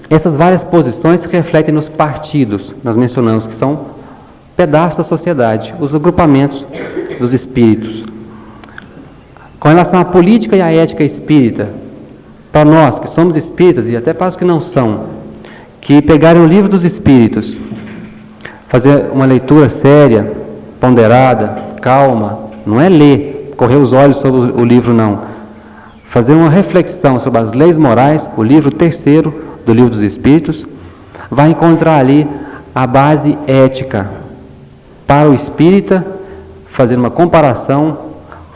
S1: essas várias posições se refletem nos partidos, nós mencionamos que são pedaços da sociedade, os agrupamentos dos espíritos. Com relação à política e à ética espírita, para nós que somos espíritas e até para os que não são, que pegarem o livro dos espíritos, fazer uma leitura séria, ponderada, calma, não é ler, correr os olhos sobre o livro, não. Fazer uma reflexão sobre as leis morais, o livro 3º do Livro dos Espíritos, vai encontrar ali a base ética para o espírita, fazer uma comparação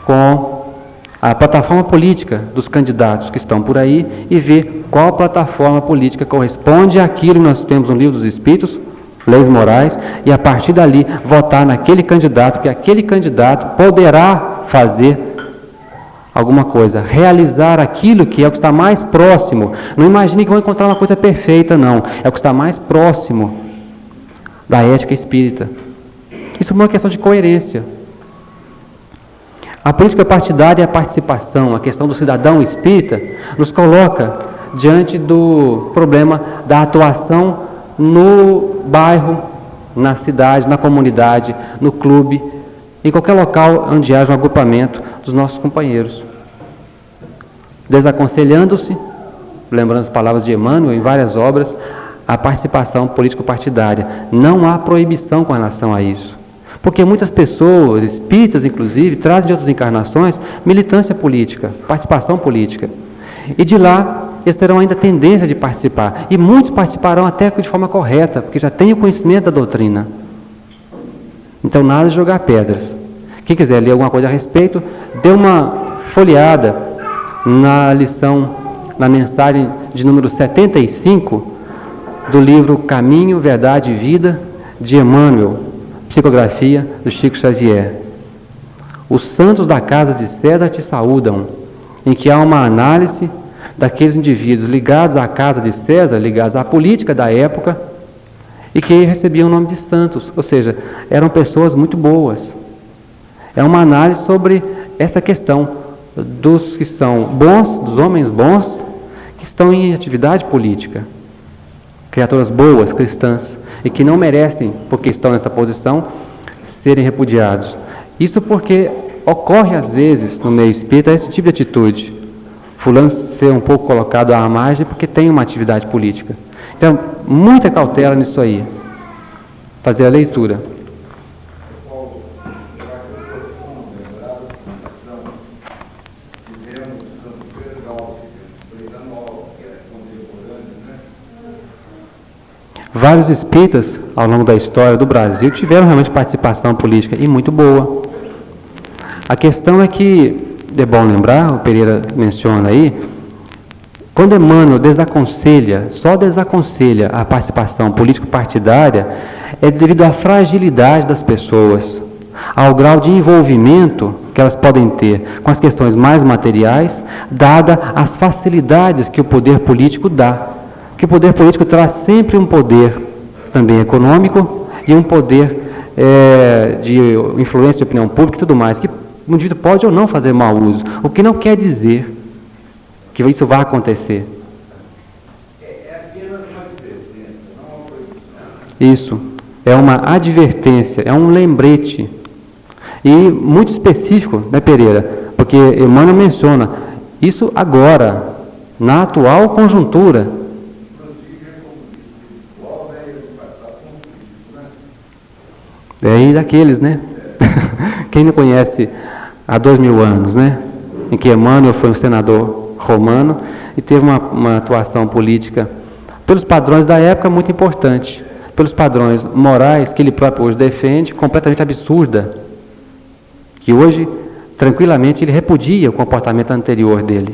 S1: com a plataforma política dos candidatos que estão por aí e ver qual plataforma política corresponde àquilo que nós temos no Livro dos Espíritos, leis morais, e a partir dali votar naquele candidato, que aquele candidato poderá fazer alguma coisa, realizar aquilo que é o que está mais próximo. Não imagine que vão encontrar uma coisa perfeita, não. É o que está mais próximo da ética espírita. Isso é uma questão de coerência. A política partidária e a participação, a questão do cidadão espírita, nos coloca diante do problema da atuação no bairro, na cidade, na comunidade, no clube, em qualquer local onde haja um agrupamento dos nossos companheiros. Desaconselhando-se, lembrando as palavras de Emmanuel em várias obras, a participação político-partidária. Não há proibição com relação a isso. Porque muitas pessoas, espíritas inclusive, trazem de outras encarnações militância política, participação política. E de lá, eles terão ainda tendência de participar. E muitos participarão até de forma correta, porque já têm o conhecimento da doutrina. Então, nada de jogar pedras. Quem quiser ler alguma coisa a respeito, dê uma folheada na lição, na mensagem de número 75 do livro Caminho, Verdade e Vida, de Emmanuel, psicografia do Chico Xavier. Os santos da casa de César te saúdam, em que há uma análise daqueles indivíduos ligados à casa de César, ligados à política da época, e que recebiam o nome de santos, ou seja, eram pessoas muito boas. É uma análise sobre essa questão dos que são bons, dos homens bons, que estão em atividade política, criaturas boas, cristãs, e que não merecem, porque estão nessa posição, serem repudiados. Isso porque ocorre às vezes no meio espírita esse tipo de atitude. Fulano ser um pouco colocado à margem porque tem uma atividade política. Então, muita cautela nisso aí. Fazer a leitura. Vários espíritas, ao longo da história do Brasil, tiveram realmente participação política, e muito boa. A questão é que, é bom lembrar, o Pereira menciona aí, quando Emmanuel desaconselha, só desaconselha a participação político-partidária, é devido à fragilidade das pessoas, ao grau de envolvimento que elas podem ter com as questões mais materiais, dada as facilidades que o poder político dá. Que o poder político traz sempre um poder também econômico e um poder de influência de opinião pública e tudo mais, que o indivíduo pode ou não fazer mau uso, o que não quer dizer que isso vai acontecer. É apenas uma advertência, não uma proibição. Isso, é uma advertência, é um lembrete. E muito específico, né, Pereira? Porque Emmanuel menciona isso agora, na atual conjuntura. E daqueles, né? Quem não conhece há 2000 anos, né? Em que Emmanuel foi um senador romano e teve uma atuação política, pelos padrões da época, muito importante. Pelos padrões morais que ele próprio hoje defende, completamente absurda. Que hoje, tranquilamente, ele repudia o comportamento anterior dele.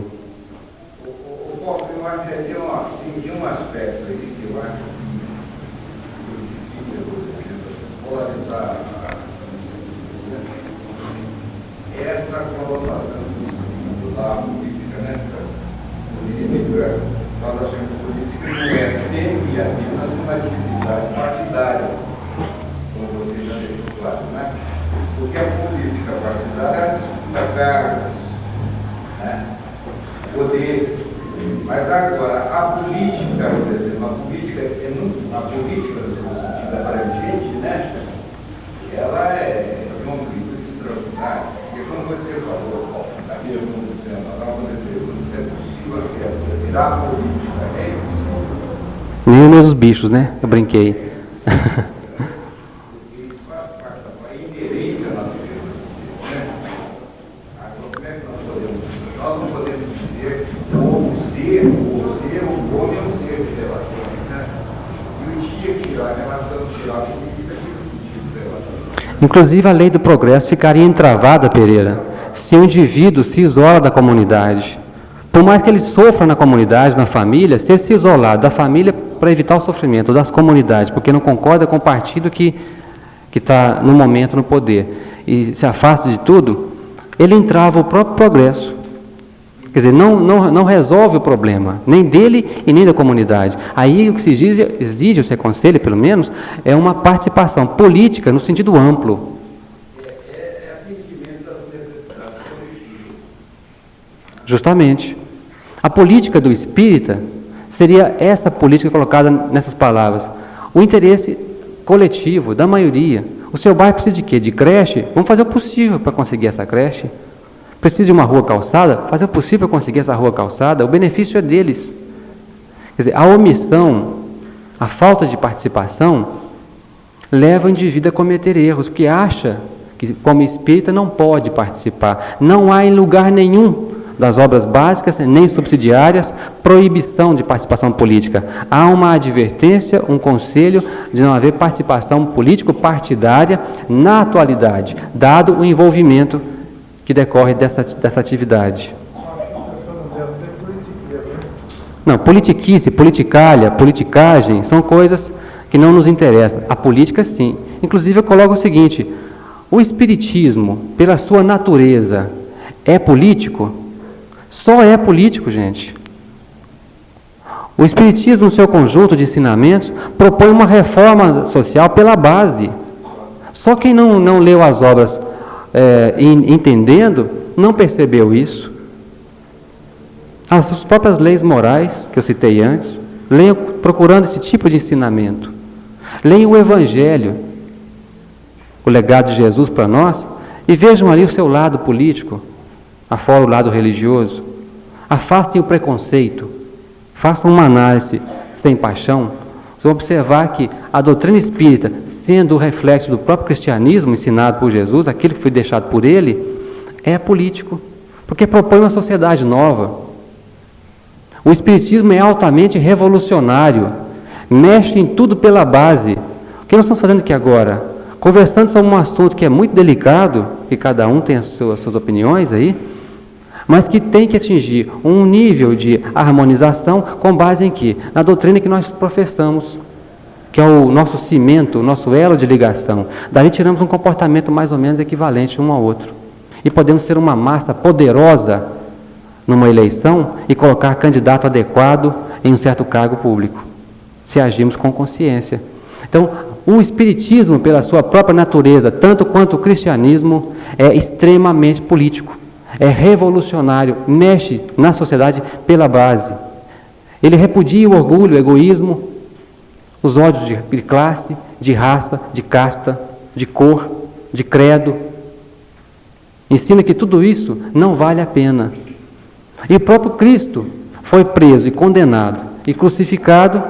S1: Nem os meus bichos, né? Eu brinquei. Inclusive a lei do progresso ficaria entravada, Pereira, se o indivíduo se isola da comunidade. Por mais que ele sofra na comunidade, na família, se ele se isolar da família para evitar o sofrimento das comunidades, porque não concorda com o partido que está no momento no poder, e se afasta de tudo, ele entrava o próprio progresso. Quer dizer, não resolve o problema, nem dele e nem da comunidade. Aí o que se exige, se aconselha pelo menos, é uma participação política no sentido amplo.
S2: Atendimento às necessidades coletivas.
S1: Justamente. A política do espírita seria essa política colocada nessas palavras. O interesse coletivo da maioria. O seu bairro precisa de quê? De creche? Vamos fazer o possível para conseguir essa creche. Precisa de uma rua calçada? Fazer o possível para conseguir essa rua calçada. O benefício é deles. Quer dizer, a omissão, a falta de participação, leva o indivíduo a cometer erros, porque acha que, como espírita, não pode participar. Não há em lugar nenhum das obras básicas, nem subsidiárias, proibição de participação política. Há uma advertência, um conselho de não haver participação político-partidária na atualidade, dado o envolvimento que decorre dessa atividade. Não, politiquice, politicalha, politicagem, são coisas que não nos interessam. A política, sim. Inclusive, eu coloco o seguinte, o espiritismo, pela sua natureza, é político? Só é político, gente. O espiritismo, no seu conjunto de ensinamentos, propõe uma reforma social pela base. Só quem não leu as obras entendendo, não percebeu isso. As próprias leis morais, que eu citei antes, leiam procurando esse tipo de ensinamento. Leiam o Evangelho, o legado de Jesus para nós, e vejam ali o seu lado político, afora o lado religioso. Afastem o preconceito, façam uma análise sem paixão. Vocês vão observar que a doutrina espírita, sendo o reflexo do próprio cristianismo ensinado por Jesus, aquilo que foi deixado por ele, é político, porque propõe uma sociedade nova. O espiritismo é altamente revolucionário, mexe em tudo pela base. O que nós estamos fazendo aqui agora? Conversando sobre um assunto que é muito delicado, e cada um tem as suas opiniões aí, mas que tem que atingir um nível de harmonização com base em quê? Na doutrina que nós professamos, que é o nosso cimento, o nosso elo de ligação. Dali tiramos um comportamento mais ou menos equivalente um ao outro. E podemos ser uma massa poderosa numa eleição e colocar candidato adequado em um certo cargo público, se agirmos com consciência. Então, o espiritismo, pela sua própria natureza, tanto quanto o cristianismo, é extremamente político. É revolucionário, mexe na sociedade pela base. Ele repudia o orgulho, o egoísmo, os ódios de classe, de raça, de casta, de cor, de credo. Ensina que tudo isso não vale a pena. E o próprio Cristo foi preso e condenado e crucificado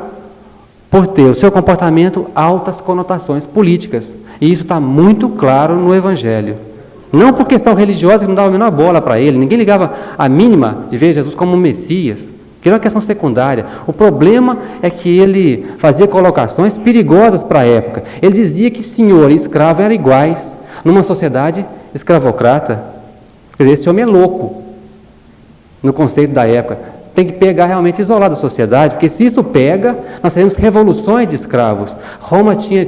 S1: por ter o seu comportamento altas conotações políticas. E isso está muito claro no Evangelho. Não por questão religiosa, que não dava a menor bola para ele, ninguém ligava a mínima de ver Jesus como um Messias, que era uma questão secundária. O problema é que ele fazia colocações perigosas para a época. Ele dizia que senhor e escravo eram iguais numa sociedade escravocrata. Quer dizer, esse homem é louco no conceito da época. Tem que pegar realmente isolado a sociedade, porque se isso pega, nós teremos revoluções de escravos. Roma tinha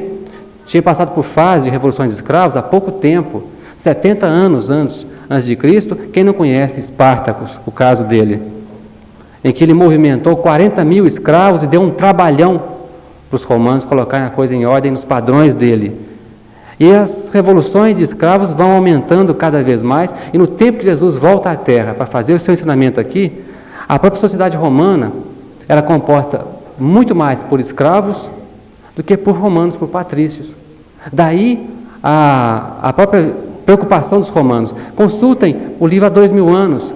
S1: passado por fase de revoluções de escravos há pouco tempo. 70 anos antes de Cristo, quem não conhece Espartacus, o caso dele, em que ele movimentou 40 mil escravos e deu um trabalhão para os romanos colocarem a coisa em ordem nos padrões dele. E as revoluções de escravos vão aumentando cada vez mais, e no tempo que Jesus volta à Terra para fazer o seu ensinamento aqui, a própria sociedade romana era composta muito mais por escravos do que por romanos, por patrícios. Daí a própria preocupação dos romanos. Consultem o livro há 2000 anos.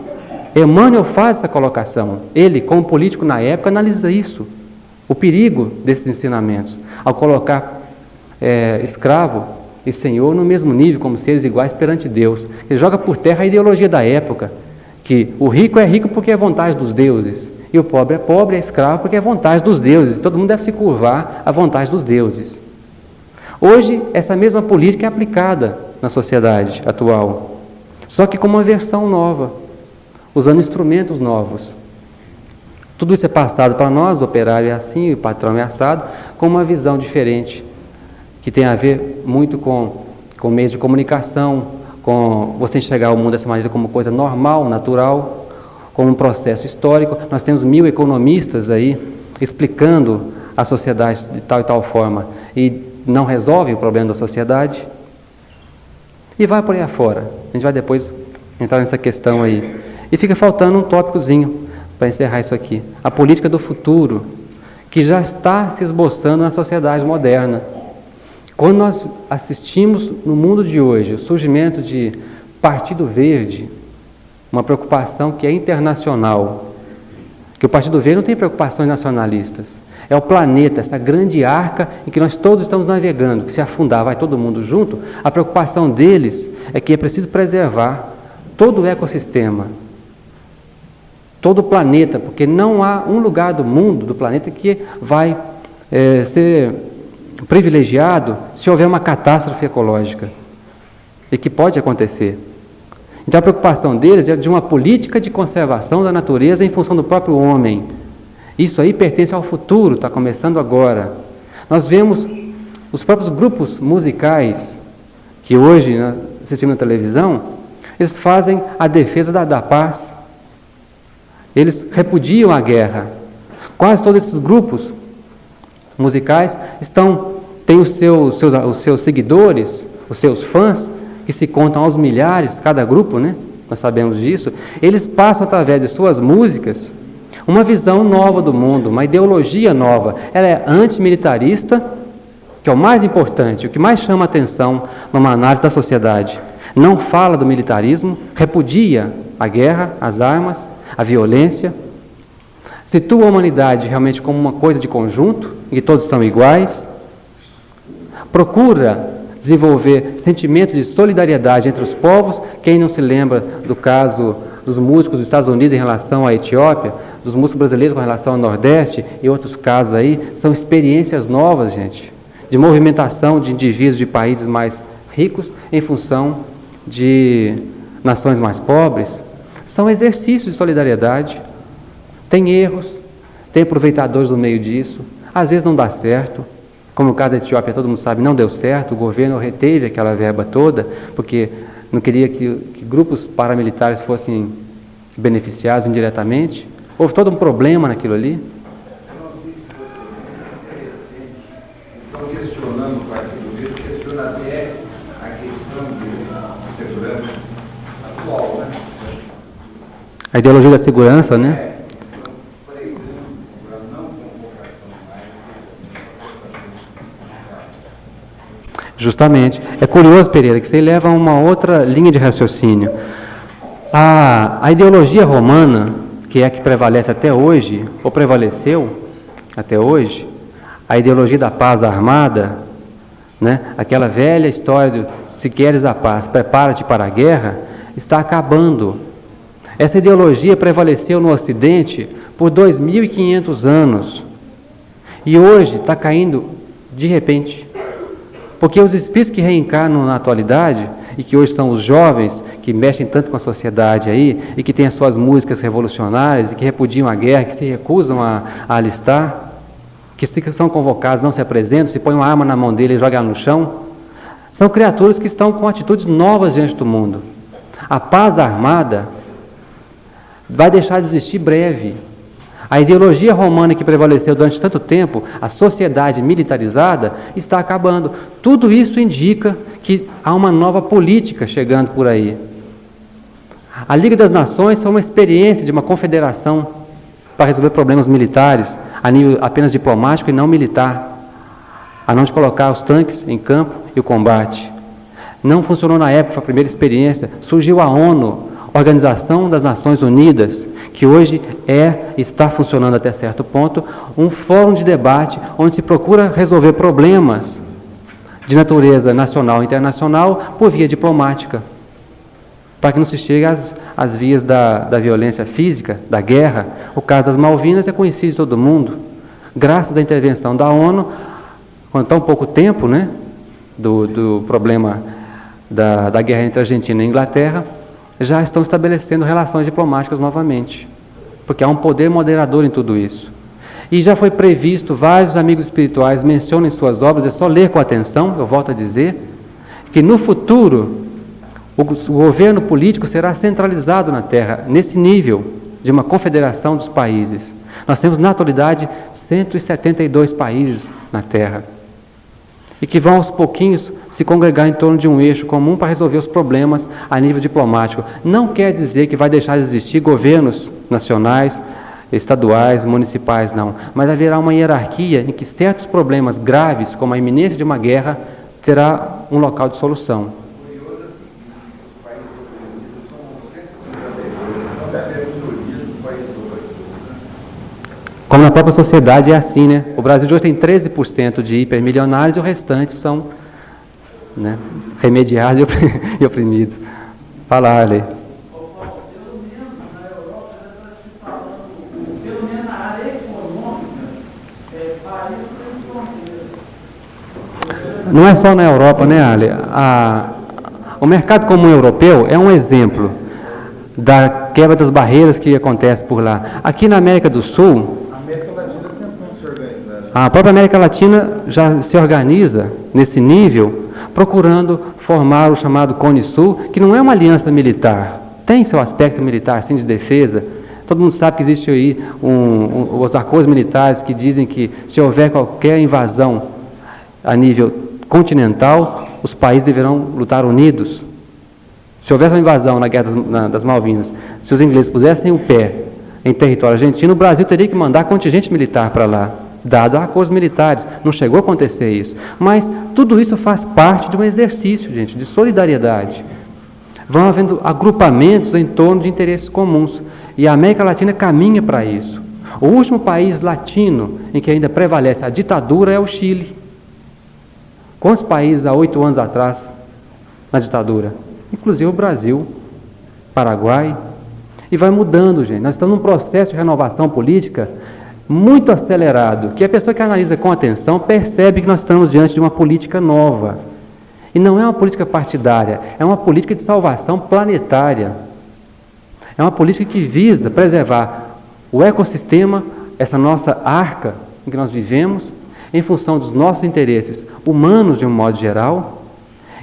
S1: Emmanuel faz essa colocação. Ele, como político na época, analisa isso. O perigo desses ensinamentos. Ao colocar escravo e senhor no mesmo nível, como seres iguais perante Deus. Ele joga por terra a ideologia da época. Que o rico é rico porque é vontade dos deuses. E o pobre é escravo porque é vontade dos deuses. Todo mundo deve se curvar à vontade dos deuses. Hoje, essa mesma política é aplicada na sociedade atual, só que com uma versão nova, usando instrumentos novos. Tudo isso é passado para nós, o operário é assim, o patrão é assado, com uma visão diferente, que tem a ver muito com meios de comunicação, com você enxergar o mundo dessa maneira como coisa normal, natural, como um processo histórico. Nós temos 1000 economistas aí explicando a sociedade de tal e tal forma e não resolve o problema da sociedade. E vai por aí afora. A gente vai depois entrar nessa questão aí. E fica faltando um tópicozinho para encerrar isso aqui. A política do futuro, que já está se esboçando na sociedade moderna. Quando nós assistimos no mundo de hoje o surgimento de Partido Verde, uma preocupação que é internacional, que o Partido Verde não tem preocupações nacionalistas, é o planeta, essa grande arca em que nós todos estamos navegando, que se afundar vai todo mundo junto. A preocupação deles é que é preciso preservar todo o ecossistema, todo o planeta, porque não há um lugar do mundo, do planeta, que vai ser privilegiado se houver uma catástrofe ecológica, e que pode acontecer. Então a preocupação deles é de uma política de conservação da natureza em função do próprio homem. Isso aí pertence ao futuro, está começando agora. Nós vemos os próprios grupos musicais, que hoje assistimos na televisão, eles fazem a defesa da paz. Eles repudiam a guerra. Quase todos esses grupos musicais têm os seus seguidores, os seus fãs, que se contam aos milhares, cada grupo, né? Nós sabemos disso. Eles passam através de suas músicas uma visão nova do mundo, uma ideologia nova. Ela é antimilitarista, que é o mais importante, o que mais chama a atenção numa análise da sociedade. Não fala do militarismo, repudia a guerra, as armas, a violência, situa a humanidade realmente como uma coisa de conjunto, em que todos são iguais, procura desenvolver sentimento de solidariedade entre os povos. Quem não se lembra do caso dos músicos dos Estados Unidos em relação à Etiópia, dos músicos brasileiros com relação ao Nordeste e outros casos aí, são experiências novas, gente, de movimentação de indivíduos de países mais ricos em função de nações mais pobres. São exercícios de solidariedade. Tem erros, tem aproveitadores no meio disso, às vezes não dá certo, como no caso da Etiópia, todo mundo sabe, não deu certo, o governo reteve aquela verba toda, porque não queria que grupos paramilitares fossem beneficiados indiretamente. Houve todo um problema naquilo ali.
S2: Estão questionando o Partido Verde, questiona até a questão de segurança atual, né?
S1: A ideologia da segurança, né? Justamente. É curioso, Pereira, que você leva a uma outra linha de raciocínio. A ideologia romana, que é a que prevalece até hoje, ou prevaleceu até hoje, a ideologia da paz armada, né? Aquela velha história de se queres a paz, prepara-te para a guerra, está acabando. Essa ideologia prevaleceu no Ocidente por 2.500 anos e hoje está caindo de repente. Porque os espíritos que reencarnam na atualidade, e que hoje são os jovens, que mexem tanto com a sociedade aí, e que têm as suas músicas revolucionárias, e que repudiam a guerra, que se recusam a alistar, que são convocados, não se apresentam, se põem uma arma na mão dele e jogam ela no chão, são criaturas que estão com atitudes novas diante do mundo. A paz armada vai deixar de existir breve. A ideologia romana que prevaleceu durante tanto tempo, a sociedade militarizada, está acabando. Tudo isso indica que há uma nova política chegando por aí. A Liga das Nações foi uma experiência de uma confederação para resolver problemas militares, a nível apenas diplomático e não militar, a não de colocar os tanques em campo e o combate. Não funcionou na época, foi a primeira experiência. Surgiu a ONU, Organização das Nações Unidas, que hoje está funcionando até certo ponto, um fórum de debate onde se procura resolver problemas de natureza nacional e internacional por via diplomática, para que não se chegue às vias da violência física, da guerra. O caso das Malvinas é conhecido de todo mundo. Graças à intervenção da ONU, com tão pouco tempo, né, do problema da guerra entre a Argentina e a Inglaterra, já estão estabelecendo relações diplomáticas novamente, porque há um poder moderador em tudo isso. E já foi previsto, vários amigos espirituais mencionam em suas obras, é só ler com atenção, eu volto a dizer, que no futuro o governo político será centralizado na Terra, nesse nível, de uma confederação dos países. Nós temos, na atualidade, 172 países na Terra. E que vão, aos pouquinhos, se congregar em torno de um eixo comum para resolver os problemas a nível diplomático. Não quer dizer que vai deixar de existir governos nacionais, estaduais, municipais, não. Mas haverá uma hierarquia em que certos problemas graves, como a iminência de uma guerra, terá um local de solução. Como na própria sociedade é assim, né? O Brasil de hoje tem 13% de hipermilionários e o restante são, né, remediados e oprimidos. Fala, Arley. Não é só na Europa, né, Ale? O mercado comum europeu é um exemplo da quebra das barreiras que acontece por lá. Aqui na América do Sul, a própria América Latina já se organiza nesse nível, procurando formar o chamado Cone Sul, que não é uma aliança militar, tem seu aspecto militar, sim, de defesa. Todo mundo sabe que existe aí os acordos militares que dizem que se houver qualquer invasão a nível continental, os países deverão lutar unidos. Se houvesse uma invasão na Guerra das Malvinas, se os ingleses pusessem o pé em território argentino, o Brasil teria que mandar contingente militar para lá, dado acordos militares. Não chegou a acontecer isso. Mas tudo isso faz parte de um exercício, gente, de solidariedade. Vão havendo agrupamentos em torno de interesses comuns. E a América Latina caminha para isso. O último país latino em que ainda prevalece a ditadura é o Chile. Quantos países há 8 anos atrás na ditadura? Inclusive o Brasil, Paraguai. E vai mudando, gente. Nós estamos num processo de renovação política muito acelerado, que a pessoa que analisa com atenção percebe que nós estamos diante de uma política nova. E não é uma política partidária, é uma política de salvação planetária. É uma política que visa preservar o ecossistema, essa nossa arca em que nós vivemos, em função dos nossos interesses humanos de um modo geral,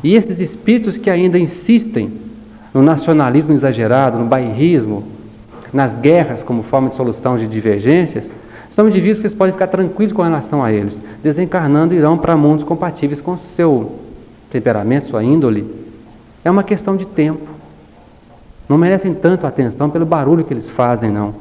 S1: e esses espíritos que ainda insistem no nacionalismo exagerado, no bairrismo, nas guerras como forma de solução de divergências, são indivíduos que vocês podem ficar tranquilos com relação a eles. Desencarnando, irão para mundos compatíveis com o seu temperamento, sua índole. É uma questão de tempo. Não merecem tanto atenção pelo barulho que eles fazem, não.